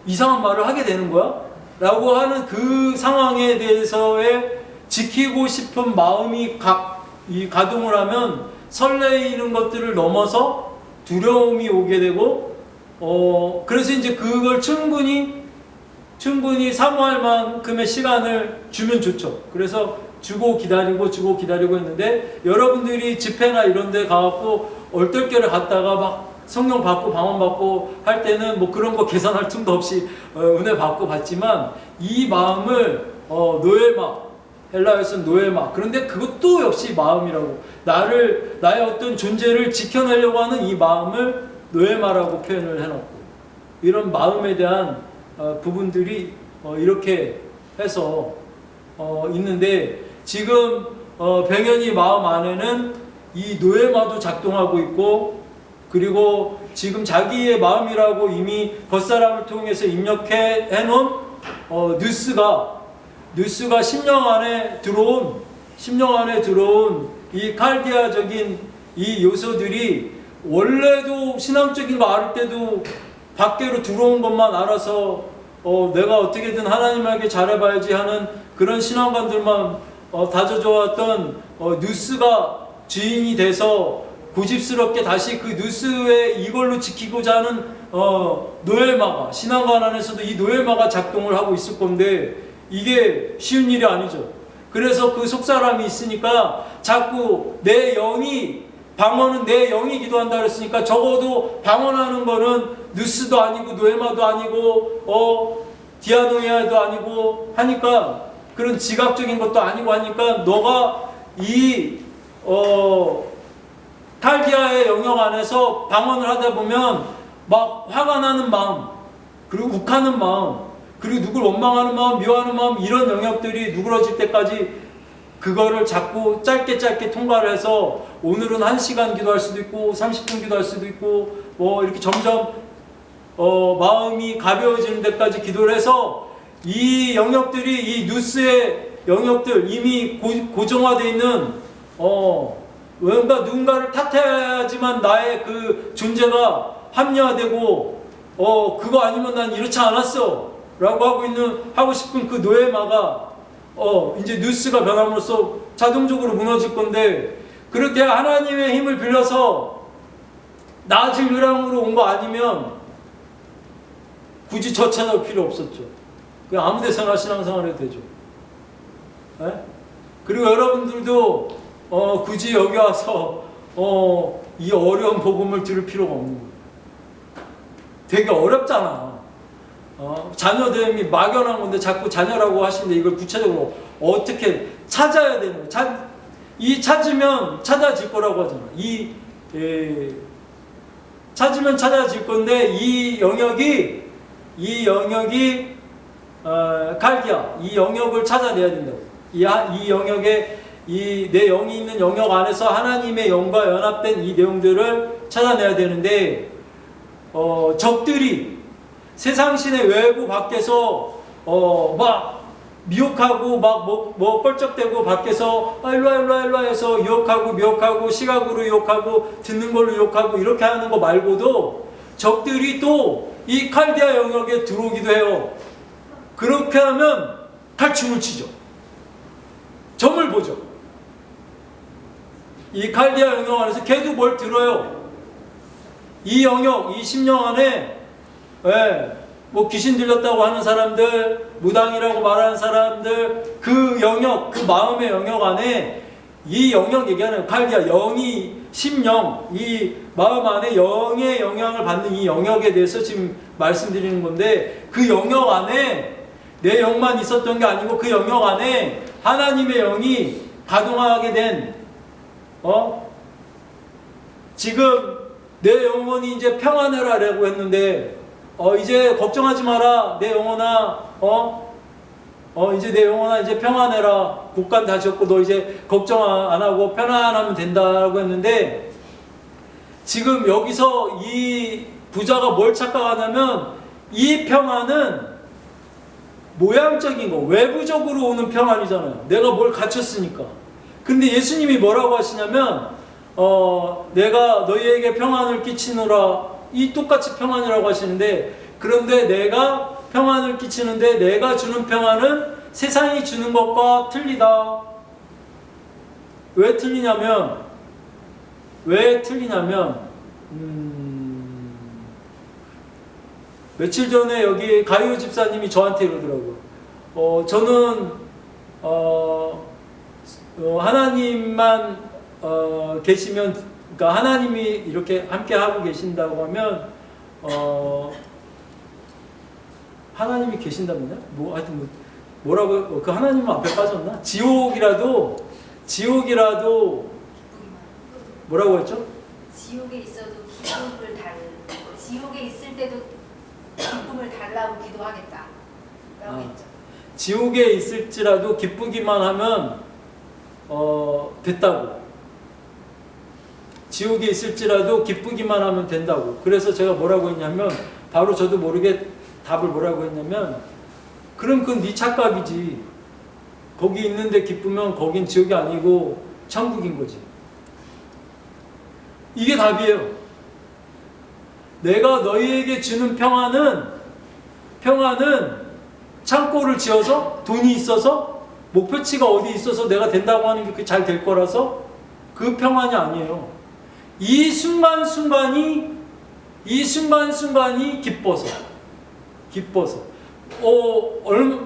이상한 말을 하게 되는 거야? 라고 하는 그 상황에 대해서의 지키고 싶은 마음이 가동을 하면 설레이는 것들을 넘어서 두려움이 오게 되고, 그래서 이제 그걸 충분히 사모할 만큼의 시간을 주면 좋죠. 그래서 주고 기다리고 했는데, 여러분들이 집회나 이런 데 가갖고 얼떨결에 갔다가 막 성령 받고 방언 받고 할 때는 뭐 그런 거 계산할 틈도 없이 은혜 받고 받지만, 이 마음을 노에마, 헬라어에서는 노에마, 그런데 그것도 역시 마음이라고, 나의 어떤 존재를 지켜내려고 하는 이 마음을 노에마라고 표현을 해놓고, 이런 마음에 대한 부분들이 이렇게 해서 있는데, 지금 병현이 마음 안에는 이 노에마도 작동하고 있고, 그리고 지금 자기의 마음이라고 이미 겉사람을 통해서 입력해 놓은 뉴스가 심령 안에 들어온 이 칼디아적인 이 요소들이 원래도 신앙적인 거 알 때도 밖으로 들어온 것만 알아서 내가 어떻게든 하나님에게 잘해봐야지 하는 그런 신앙관들만 다져져 왔던 누스가 주인이 돼서 고집스럽게 다시 그 누스의 이걸로 지키고자 하는 노엘마가, 신앙관 안에서도 이 노엘마가 작동을 하고 있을 건데 이게 쉬운 일이 아니죠. 그래서 그 속사람이 있으니까 자꾸 내 영이, 방언은 내 영이 기도한다 그랬으니까 적어도 방언하는 거는 누스도 아니고 노엘마도 아니고 디아노이아도 아니고 하니까, 그런 지각적인 것도 아니고 하니까 너가 이 칼디아의 영역 안에서 방언을 하다 보면 막 화가 나는 마음, 그리고 욱하는 마음, 그리고 누굴 원망하는 마음, 미워하는 마음, 이런 영역들이 누그러질 때까지 그거를 자꾸 짧게 통과를 해서 오늘은 1시간 기도할 수도 있고 30분 기도할 수도 있고 이렇게 점점 마음이 가벼워지는 데까지 기도를 해서 이 영역들이, 이 누스의 영역들, 이미 고정화되어 있는 누군가를 탓해야지만 나의 그 존재가 합리화되고 그거 아니면 난 이렇지 않았어 라고 하고 싶은 그 노예마가 이제 누스가 변함으로써 자동적으로 무너질 건데, 그렇게 하나님의 힘을 빌려서 나아질 요량으로 온 거 아니면 굳이 저 찾아올 필요 없었죠. 그냥 아무 데서나 신앙생활 해도 되죠. 네? 그리고 여러분들도 굳이 여기 와서 이 어려운 복음을 들을 필요가 없는 거예요. 되게 어렵잖아. 자녀됨이 막연한 건데 자꾸 자녀라고 하시는데 이걸 구체적으로 어떻게 찾아야 되는 거예요. 이 찾으면 찾아질 거라고 하잖아. 찾으면 찾아질 건데 이 영역이 칼디아, 이 영역을 찾아내야 된다고. 이 영역에 내 영이 있는 영역 안에서 하나님의 영과 연합된 이 내용들을 찾아내야 되는데, 적들이 세상신의 외부 밖에서 막 미혹하고 막 뻘쩍대고 밖에서 일로와 해서 유혹하고 미혹하고 시각으로 유혹하고 듣는 걸로 유혹하고 이렇게 하는 거 말고도 적들이 또 이 칼디아 영역에 들어오기도 해요. 그렇게 하면 탈춤을 치죠. 점을 보죠. 이 칼디아 영역 안에서 걔도 뭘 들어요. 이 영역, 이 심령 안에 귀신 들렸다고 하는 사람들, 무당이라고 말하는 사람들, 그 영역, 그 마음의 영역 안에 이 영역 얘기하는 칼디아, 영이, 심령, 이 마음 안에 영의 영향을 받는 이 영역에 대해서 지금 말씀드리는 건데, 그 영역 안에 내 영만 있었던 게 아니고 그 영역 안에 하나님의 영이 가동하게 된 지금 내 영혼이 이제 평안해라라고 했는데 이제 걱정하지 마라 내 영혼아, 이제 내 영혼아 이제 평안해라, 국간 다 지었고 너 이제 걱정 안 하고 편안하면 된다라고 했는데, 지금 여기서 이 부자가 뭘 착각하냐면 이 평안은 모양적인 거, 외부적으로 오는 평안이잖아요. 내가 뭘 갖췄으니까. 근데 예수님이 뭐라고 하시냐면 내가 너희에게 평안을 끼치노라, 이 똑같이 평안이라고 하시는데, 그런데 내가 평안을 끼치는데 내가 주는 평안은 세상이 주는 것과 틀리다. 왜 틀리냐면 며칠 전에 여기 가요 집사님이 저한테 이러더라고요. 저는 하나님만 계시면, 그러니까 하나님이 이렇게 함께 하고 계신다고 하면 하나님이 계신다면요? 하여튼 뭐라고 그 하나님은 앞에 빠졌나? 지옥이라도 뭐라고 했죠?
지옥에 있어도 기쁨을 지옥에 있을 때도 기쁨을 달라고 기도하겠다라고 했죠.
지옥에 있을지라도 기쁘기만 하면 됐다고. 지옥에 있을지라도 기쁘기만 하면 된다고. 그래서 제가 뭐라고 했냐면, 바로 저도 모르게 답을 뭐라고 했냐면, 그럼 그건 네 착각이지. 거기 있는데 기쁘면 거긴 지옥이 아니고 천국인 거지. 이게 답이에요. 내가 너희에게 주는 평안은 창고를 지어서 돈이 있어서 목표치가 어디 있어서 내가 된다고 하는 게 잘 될 거라서 그 평안이 아니에요. 이 순간순간이 기뻐서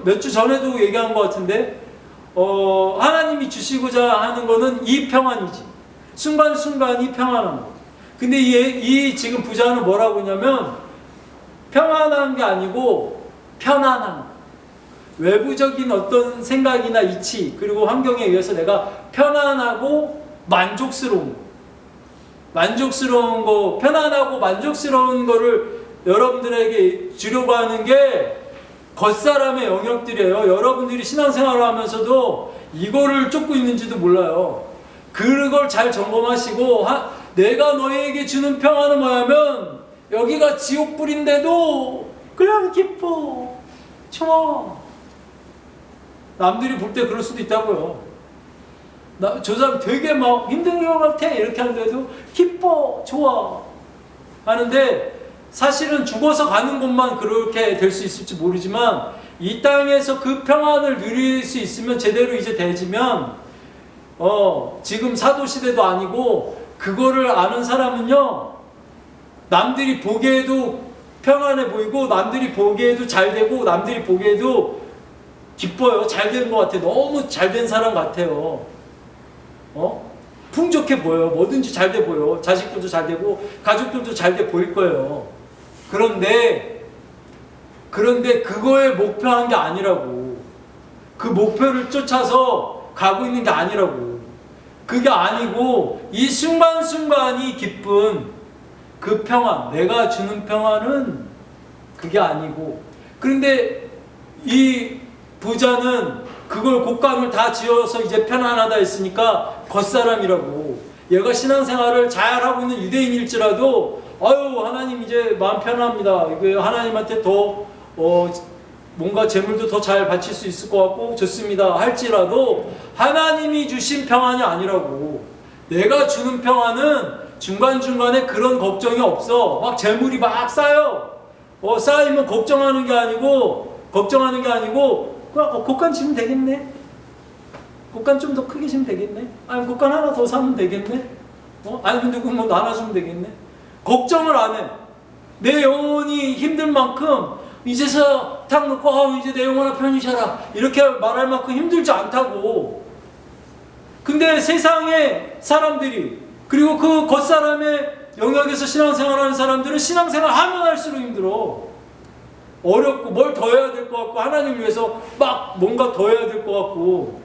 몇 주 전에도 얘기한 것 같은데 하나님이 주시고자 하는 거는 이 평안이지. 순간순간이 평안한 거. 근데 이 지금 부자는 뭐라고 하냐면 평안한 게 아니고 편안한 거. 외부적인 어떤 생각이나 이치 그리고 환경에 의해서 내가 편안하고 만족스러운 거, 편안하고 만족스러운 거를 여러분들에게 주려고 하는 게 겉사람의 영역들이에요. 여러분들이 신앙생활을 하면서도 이거를 쫓고 있는지도 몰라요. 그걸 잘 점검하시고 내가 너희에게 주는 평안은 뭐냐면 여기가 지옥불인데도 그냥 기뻐, 좋아. 남들이 볼 때 그럴 수도 있다고요. 저 사람 되게 막 힘든 것 같아 이렇게 하는데도 기뻐, 좋아 하는데 사실은 죽어서 가는 곳만 그렇게 될 수 있을지 모르지만 이 땅에서 그 평안을 누릴 수 있으면 제대로 이제 되지면 지금 사도시대도 아니고 그거를 아는 사람은요 남들이 보기에도 평안해 보이고 남들이 보기에도 잘 되고 남들이 보기에도 기뻐요. 잘 된 것 같아. 너무 잘 된 사람 같아요. 풍족해 보여요. 뭐든지 잘 돼 보여. 자식들도 잘 되고 가족들도 잘 돼 보일 거예요. 그런데 그거에 목표한 게 아니라고. 그 목표를 쫓아서 가고 있는 게 아니라고. 그게 아니고 이 순간순간이 기쁜 그 평안, 내가 주는 평안은 그게 아니고. 그런데 이 부자는 그걸 곡간을 다 지어서 이제 편안하다 했으니까 겉사람이라고. 얘가 신앙생활을 잘하고 있는 유대인일지라도 아유 하나님 이제 마음 편합니다. 이거 하나님한테 더 뭔가 재물도 더 잘 바칠 수 있을 것 같고 좋습니다 할지라도 하나님이 주신 평안이 아니라고. 내가 주는 평안은 중간중간에 그런 걱정이 없어. 막 재물이 막 쌓여. 쌓이면 걱정하는 게 아니고 그냥 곡간 지면 되겠네. 곡간 좀 더 크게 지면 되겠네. 아니 곡간 하나 더 사면 되겠네. 아니 누구 뭐 나눠주면 되겠네. 걱정을 안 해. 내 영혼이 힘들 만큼 이제서 탁 놓고 이제 내 영혼아 편히 쉬라 이렇게 말할 만큼 힘들지 않다고. 근데 세상의 사람들이 그리고 그 겉사람의 영역에서 신앙생활하는 사람들은 신앙생활 하면 할수록 힘들어. 어렵고 뭘 더 해야 될 것 같고 하나님 위해서 막 뭔가 더 해야 될 것 같고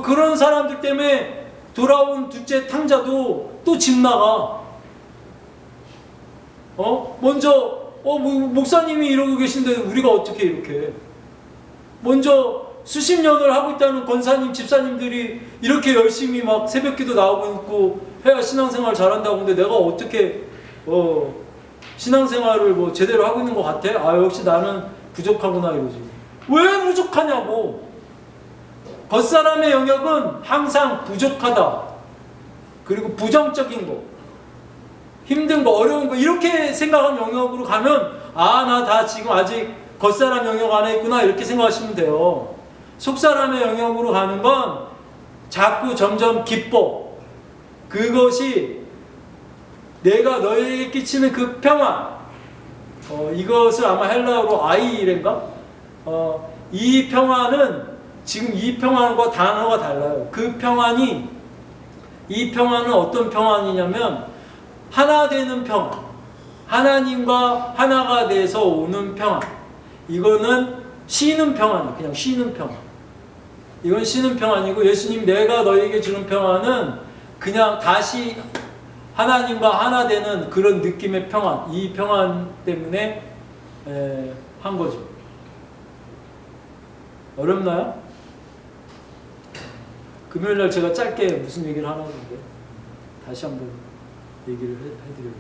그런 사람들 때문에 돌아온 둘째 탕자도 또 집 나가. 먼저 목사님이 이러고 계신데 우리가 어떻게 이렇게 먼저 수십 년을 하고 있다는 권사님, 집사님들이 이렇게 열심히 막 새벽기도 나오고 있고 해야 신앙생활 잘한다고 하는데 내가 어떻게 신앙생활을 뭐 제대로 하고 있는 것 같아? 역시 나는 부족하구나 이러지. 왜 부족하냐고. 겉사람의 영역은 항상 부족하다. 그리고 부정적인 거, 힘든 거, 어려운 거 이렇게 생각한 영역으로 가면 나 다 지금 아직 겉사람 영역 안에 있구나 이렇게 생각하시면 돼요. 속사람의 영역으로 가는 건 자꾸 점점 기뻐. 그것이 내가 너에게 끼치는 그 평안. 이것을 아마 헬라어로 아이레인가? 이 평안은 지금 이 평안과 단어가 달라요. 이 평안은 어떤 평안이냐면 하나 되는 평안. 하나님과 하나가 돼서 오는 평안. 이거는 쉬는 평안이에요. 그냥 쉬는 평안. 이건 쉬는 평안이고 예수님 내가 너에게 주는 평안은 그냥 다시 하나님과 하나 되는 그런 느낌의 평안. 이 평안 때문에 한 거죠. 어렵나요? 금요일날 제가 짧게 무슨 얘기를 하나 했는데 다시 한번 얘기를 해드려요.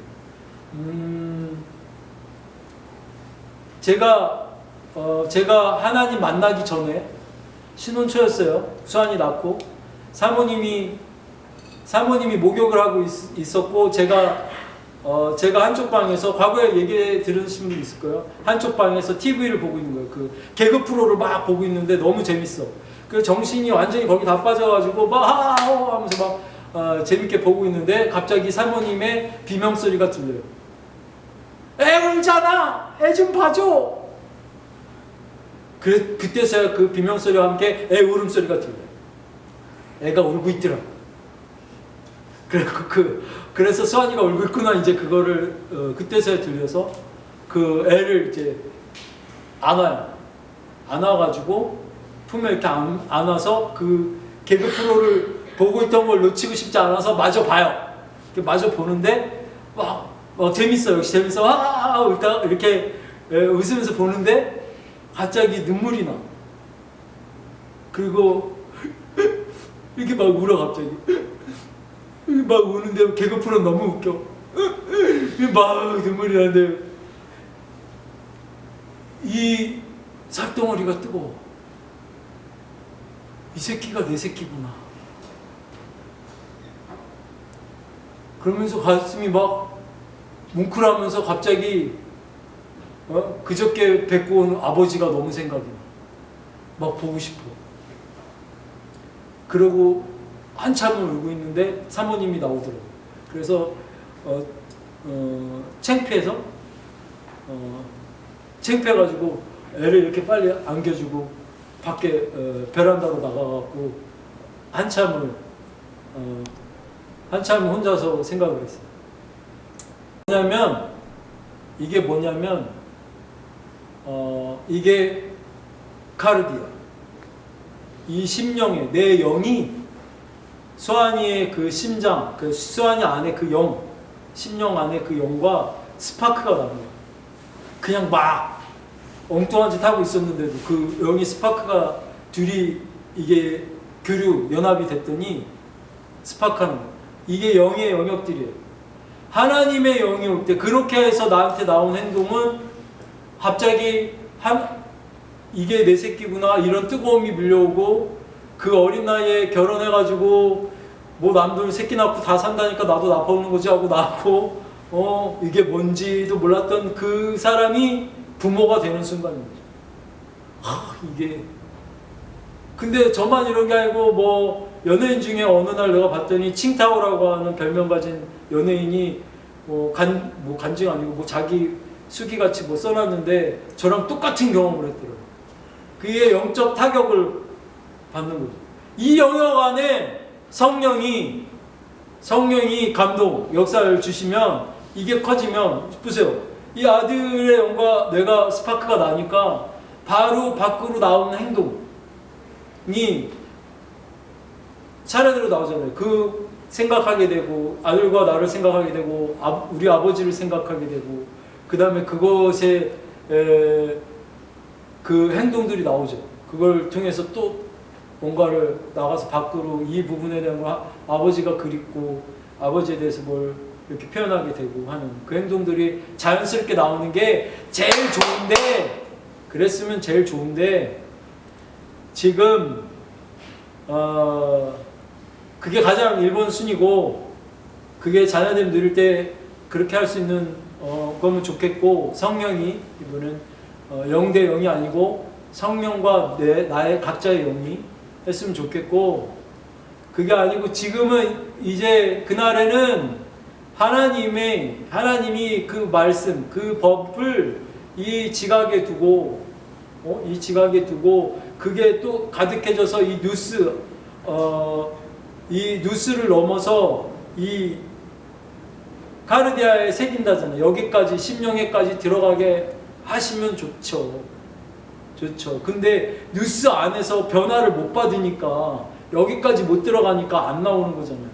제가 하나님 만나기 전에 신혼초였어요. 수환이 낳고 사모님이 목욕을 하고 있었고 제가 한쪽 방에서 과거에 얘기 들으신 분 있을 거예요. 한쪽 방에서 TV를 보고 있는 거예요. 그 개그 프로를 막 보고 있는데 너무 재밌어. 그 정신이 완전히 거기 다 빠져가지고 막 하하호 하면서 막 재밌게 보고 있는데 갑자기 사모님의 비명 소리가 들려요. 애 울잖아. 애 좀 봐줘. 그때서야 그 비명 소리와 함께 애 울음 소리가 들려요. 애가 울고 있더라고. 그래서 수환이가 울고 있구나. 이제 그거를 그때서야 들려서 그 애를 이제 안아요. 안아가지고 품에 이렇게 안아서 그 개그 프로를 보고 있던 걸 놓치고 싶지 않아서 마저 봐요. 마저 보는데 막 재밌어요. 역시 재밌어. 이렇게 웃으면서 보는데 갑자기 눈물이 나. 그리고 이렇게 막 울어 갑자기. 막 우는데 개그 프로 너무 웃겨. 막 눈물이 나는데 이 살덩어리가 뜨거워. 이 새끼가 내 새끼구나. 그러면서 가슴이 막 뭉클하면서 갑자기 그저께 뵙고 온 아버지가 너무 생각이 나. 막 보고 싶어. 그러고 한참을 울고 있는데 사모님이 나오더라고요. 그래서 창피해가지고 애를 이렇게 빨리 안겨주고 밖에 베란다로 나가갖고 한참을 혼자서 생각을 했어요. 뭐냐면 이게 카르디아, 이 심령의 내 영이 수환이의 그 심장, 그 수환이 안에 그 영, 심령 안에 그 영과 스파크가 나는 거야. 그냥 막 엉뚱한 짓 하고 있었는데도 그 영이 스파크가 둘이 이게 연합이 됐더니 스파크하는 거야. 이게 영의 영역들이에요. 하나님의 영이 올 때 그렇게 해서 나한테 나온 행동은 갑자기 이게 내 새끼구나 이런 뜨거움이 밀려오고 그 어린 나이에 결혼해가지고 뭐 남들 새끼 낳고 다 산다니까 나도 낳아보는 거지 하고 낳고 이게 몰랐던 그 사람이 부모가 되는 순간인 거죠. 이게 근데 저만 이런 게 아니고 뭐 연예인 중에 어느 날 내가 봤더니 칭타오라고 하는 별명 가진 연예인이 간증 아니고 뭐 자기 수기같이 뭐 써놨는데 저랑 똑같은 경험을 했더라고요. 그의 영적 타격을 받는 거죠. 이 영역 안에 성령이 감동, 역사를 주시면 이게 커지면 보세요. 이 아들의 영과 내가 스파크가 나니까 바로 밖으로 나오는 행동이 차례대로 나오잖아요. 그 생각하게 되고 아들과 나를 생각하게 되고 우리 아버지를 생각하게 되고 그 다음에 그것에 그 행동들이 나오죠. 그걸 통해서 또 뭔가를 나가서 밖으로 이 부분에 대한 아버지가 그립고 아버지에 대해서 뭘 이렇게 표현하게 되고 하는 그 행동들이 자연스럽게 나오는 게 제일 좋은데 그랬으면 제일 좋은데 지금 그게 가장 1번순위고 그게 자녀들이 누릴 때 그렇게 할 수 있는 거면 좋겠고 성령이 이분은 0대 0이 아니고 성령과 나의 각자의 영이 했으면 좋겠고 그게 아니고 지금은 이제 그날에는 하나님이 그 말씀 그 법을 이 지각에 두고 그게 또 가득해져서 이 누스를 넘어서 이 카르디아에 새긴다잖아요. 여기까지 심령에까지 들어가게 하시면 좋죠. 근데 누스 안에서 변화를 못 받으니까 여기까지 못 들어가니까 안 나오는 거잖아요.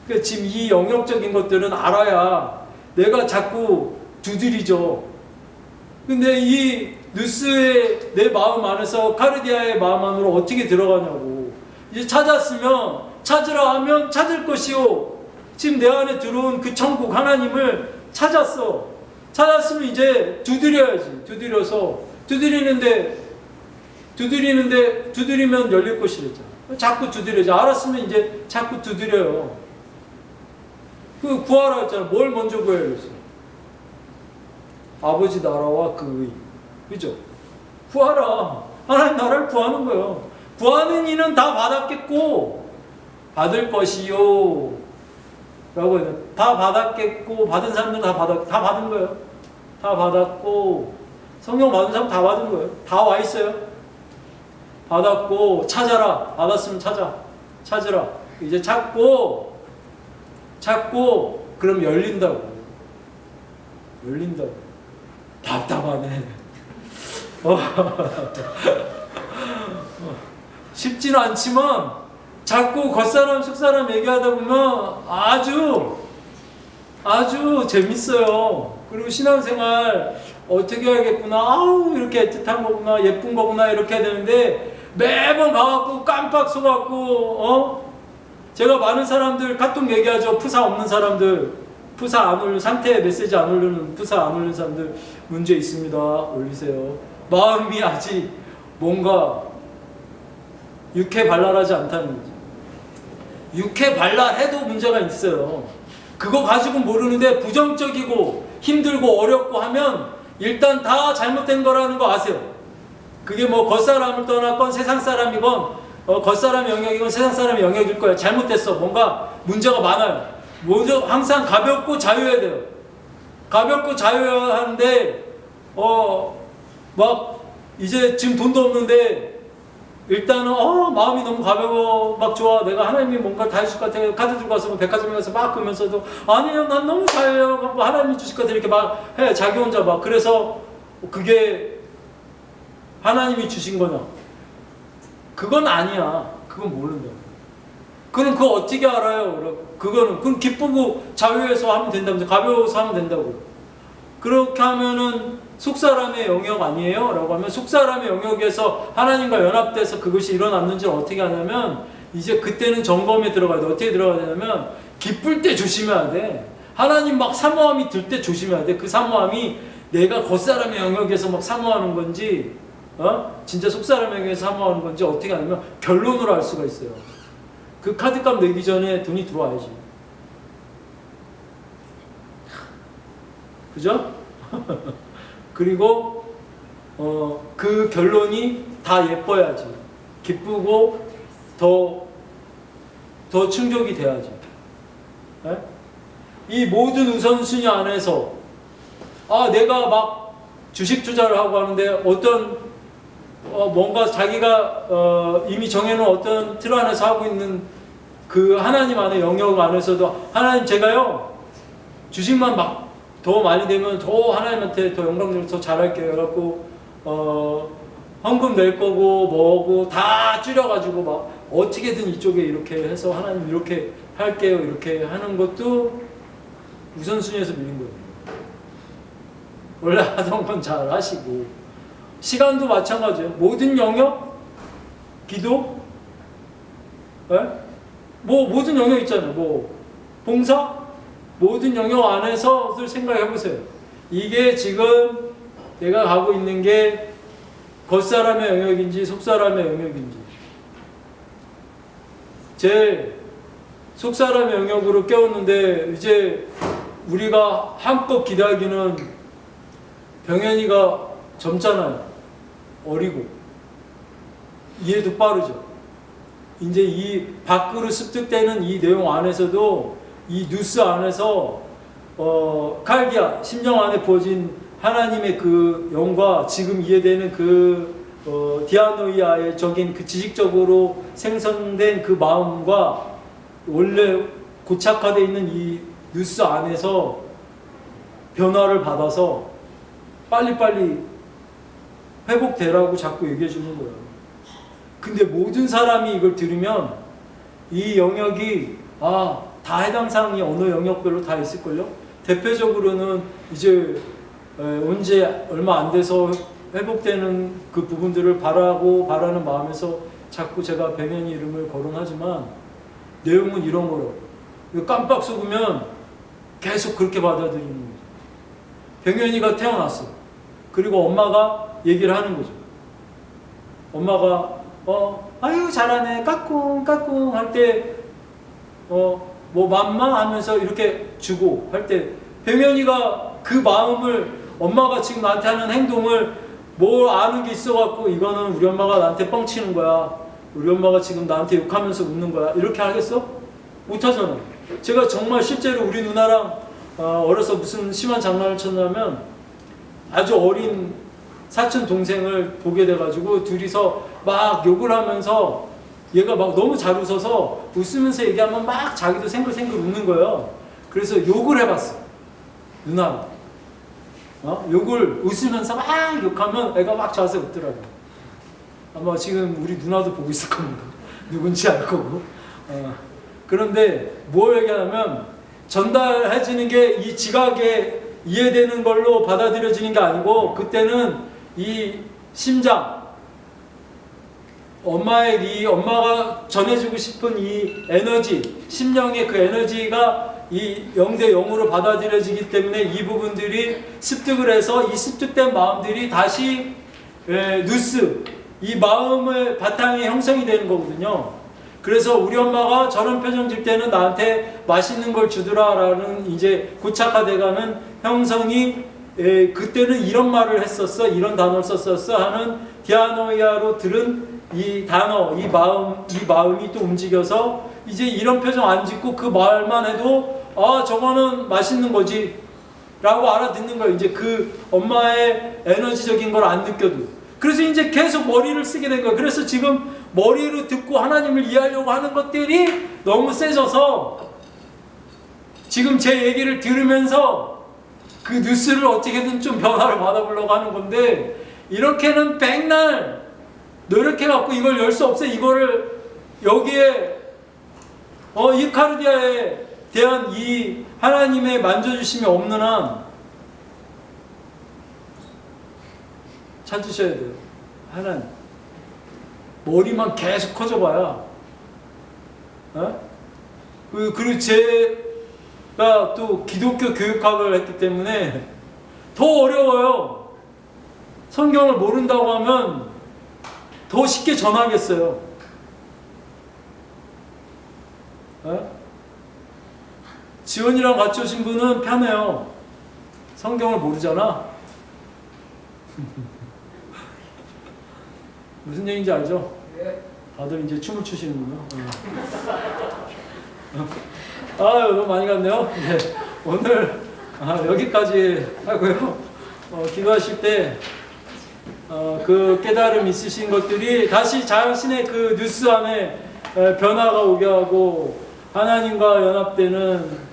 그러니까 지금 이 영역적인 것들은 알아야 내가 자꾸 두드리죠. 근데 이 누스의 내 마음 안에서 카르디아의 마음 안으로 어떻게 들어가냐고. 이제 찾으라 하면 찾을 것이요. 지금 내 안에 들어온 그 천국 하나님을 찾았으면 이제 두드려야지. 두드리면 열릴 것이랬잖아. 자꾸 두드려야지. 알았으면 이제 자꾸 두드려요. 그 구하라 했잖아. 뭘 먼저 구해야 그랬어? 아버지 나라와 그 의. 그죠? 구하라. 하나님 나라를 구하는 거예요. 구하는 이는 다 받았겠고 받을 것이요 라고 해요. 다 받았겠고 받은 사람들은 다 받은 거예요. 다 받았고 성경 받은 사람 다 받은 거예요. 다 와 있어요. 받았고 찾아라. 받았으면 찾으라. 이제 찾고 그럼 열린다고. 답답하네. 쉽지는 않지만 자꾸 겉사람 속사람 얘기하다 보면 아주 재밌어요. 그리고 신앙생활 어떻게 해야겠구나. 아우 이렇게 애틋한 거구나. 예쁜 거구나. 이렇게 해야 되는데 매번 가갖고 깜빡 속았고 제가 많은 사람들 카톡 얘기하죠. 푸사 없는 사람들, 푸사 안 올리는 상태 메시지 안 올리는 푸사 안 올리는 사람들 문제 있습니다. 올리세요. 마음이 아직 뭔가 육해발랄하지 않다는 거죠. 육해발랄해도 문제가 있어요. 그거 가지고 모르는데 부정적이고 힘들고 어렵고 하면 일단 다 잘못된 거라는 거 아세요? 그게 뭐 겉사람을 떠났건 세상 사람이건 겉사람 영역이건 세상 사람의 영역일 거예요. 잘못됐어. 뭔가 문제가 많아요. 모두 항상 가볍고 자유해야 돼요. 가볍고 자유해야 하는데 막 이제 지금 돈도 없는데 일단은 마음이 너무 가벼워 막 좋아. 내가 하나님이 뭔가 다 해줄 것 같아. 카드 들고 와서 백화점에 가서 막 그러면서도 아니요 난 너무 자유해요. 하나님이 주실 것 같아. 이렇게 막 해. 자기 혼자 막. 그래서 그게 하나님이 주신 거냐? 그건 아니야. 그건 모른다. 그럼 그거 어떻게 알아요? 그건 기쁘고 자유해서 하면 된다면서. 가벼워서 하면 된다고. 그렇게 하면은 속사람의 영역 아니에요? 라고 하면 속사람의 영역에서 하나님과 연합돼서 그것이 일어났는지를 어떻게 하냐면 이제 그때는 점검에 들어가야 돼. 어떻게 들어가야 되냐면 기쁠 때 조심해야 돼. 하나님 막 사모함이 들 때 조심해야 돼. 그 사모함이 내가 겉사람의 영역에서 막 사모하는 건지 진짜 속사람의 영역에서 사모하는 건지 어떻게 하냐면 결론으로 알 수가 있어요. 그 카드값 내기 전에 돈이 들어와야지. 그죠? 그리고 그 결론이 다 예뻐야지. 기쁘고 더 충족이 돼야지. 네? 이 모든 우선순위 안에서 내가 막 주식 투자를 하고 하는데 어떤 뭔가 자기가 이미 정해놓은 어떤 틀 안에서 하고 있는 그 하나님 안의 영역 안에서도 하나님 제가요 주식만 막 더 많이 되면 더 하나님한테 더 영광을 더 잘할게요. 그래갖고 헌금 낼 거고 뭐고 다 줄여가지고 막 어떻게든 이쪽에 이렇게 해서 하나님 이렇게 할게요. 이렇게 하는 것도 우선순위에서 밀린 거예요. 원래 하던 건 잘 하시고 시간도 마찬가지예요. 모든 영역, 기도, 네? 뭐 모든 영역 있잖아요. 뭐 봉사, 모든 영역 안에서들 생각해 보세요. 이게 지금 내가 가고 있는 게 겉사람의 영역인지 속사람의 영역인지. 제 속사람의 영역으로 깨웠는데 이제 우리가 한껏 기대하기는 병현이가 젊잖아요. 어리고 이해도 빠르죠. 이제 이 밖으로 습득되는 이 내용 안에서도 이 뉴스 안에서 칼디아 심령 안에 부어진 하나님의 그 영과 지금 이해되는 그 디아노이아의 적인 그 지식적으로 생성된 그 마음과 원래 고착화되어 있는 이 뉴스 안에서 변화를 받아서 빨리빨리 회복되라고 자꾸 얘기해 주는 거예요. 근데 모든 사람이 이걸 들으면 이 영역이 다 해당 사항이 어느 영역별로 다 있을걸요? 대표적으로는 이제 언제 얼마 안 돼서 회복되는 그 부분들을 바라는 마음에서 자꾸 제가 병현이 이름을 거론하지만 내용은 이런 거로 깜빡 속으면 계속 그렇게 받아들이는 거죠. 병현이가 태어났어. 그리고 엄마가 얘기를 하는 거죠. 엄마가 아유 잘하네 까꿍 할 때 뭐 맘마 하면서 이렇게 주고 할 때 배면이가 그 마음을 엄마가 지금 나한테 하는 행동을 뭐 아는 게 있어갖고 이거는 우리 엄마가 나한테 뻥치는 거야, 우리 엄마가 지금 나한테 욕하면서 웃는 거야 이렇게 하겠어? 못하잖아. 제가 정말 실제로 우리 누나랑 어려서 무슨 심한 장난을 쳤냐면 아주 어린 사촌 동생을 보게 돼가지고 둘이서 막 욕을 하면서 얘가 막 너무 잘 웃어서 웃으면서 얘기하면 막 자기도 생글생글 웃는 거예요. 그래서 욕을 해봤어. 누나가 욕을 웃으면서 막 욕하면 애가 막 자세 웃더라고요. 아마 지금 우리 누나도 보고 있을 겁니다. 누군지 알 거고. 그런데 뭘 얘기하냐면 전달해지는 게 이 지각에 이해되는 걸로 받아들여지는 게 아니고 그때는 이 심장, 엄마가 전해주고 싶은 이 에너지, 심령의 그 에너지가 이 0대 0으로 받아들여지기 때문에 이 부분들이 습득을 해서 이 습득된 마음들이 다시 누스, 이 마음의 바탕이 형성이 되는 거거든요. 그래서 우리 엄마가 저런 표정 질 때는 나한테 맛있는 걸 주더라라는 이제 고착화돼가는 형성이 그때는 이런 말을 했었어, 이런 단어를 썼었어 하는 디아노이아로 들은 이 단어, 이 마음이 또 움직여서 이제 이런 표정 안 짓고 그 말만 해도 저거는 맛있는 거지 라고 알아듣는 거예요. 이제 그 엄마의 에너지적인 걸 안 느껴도. 그래서 이제 계속 머리를 쓰게 된 거예요. 그래서 지금 머리로 듣고 하나님을 이해하려고 하는 것들이 너무 세져서 지금 제 얘기를 들으면서 그 뉴스를 어떻게든 좀 변화를 받아보려고 하는 건데 이렇게는 백날 노력해갖고 이걸 열 수 없어요. 이거를 여기에 이 카르디아에 대한 이 하나님의 만져주심이 없는 한 찾으셔야 돼요. 하나님 머리만 계속 커져봐야 그리고 제가 또 기독교 교육학을 했기 때문에 더 어려워요. 성경을 모른다고 하면 더 쉽게 전하겠어요. 지원이랑 같이 오신 분은 편해요. 성경을 모르잖아. 무슨 얘기인지 알죠? 다들 이제 춤을 추시는군요. 아유, 너무 많이 갔네요. 네, 오늘 여기까지 하고요. 기도하실 때 그 깨달음 있으신 것들이 다시 자신의 그 뉴스 안에 변화가 오게 하고 하나님과 연합되는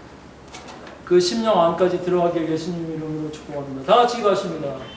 그 심령 안까지 들어가게 계신 이름으로 축복합니다. 다 같이 기도하십니다.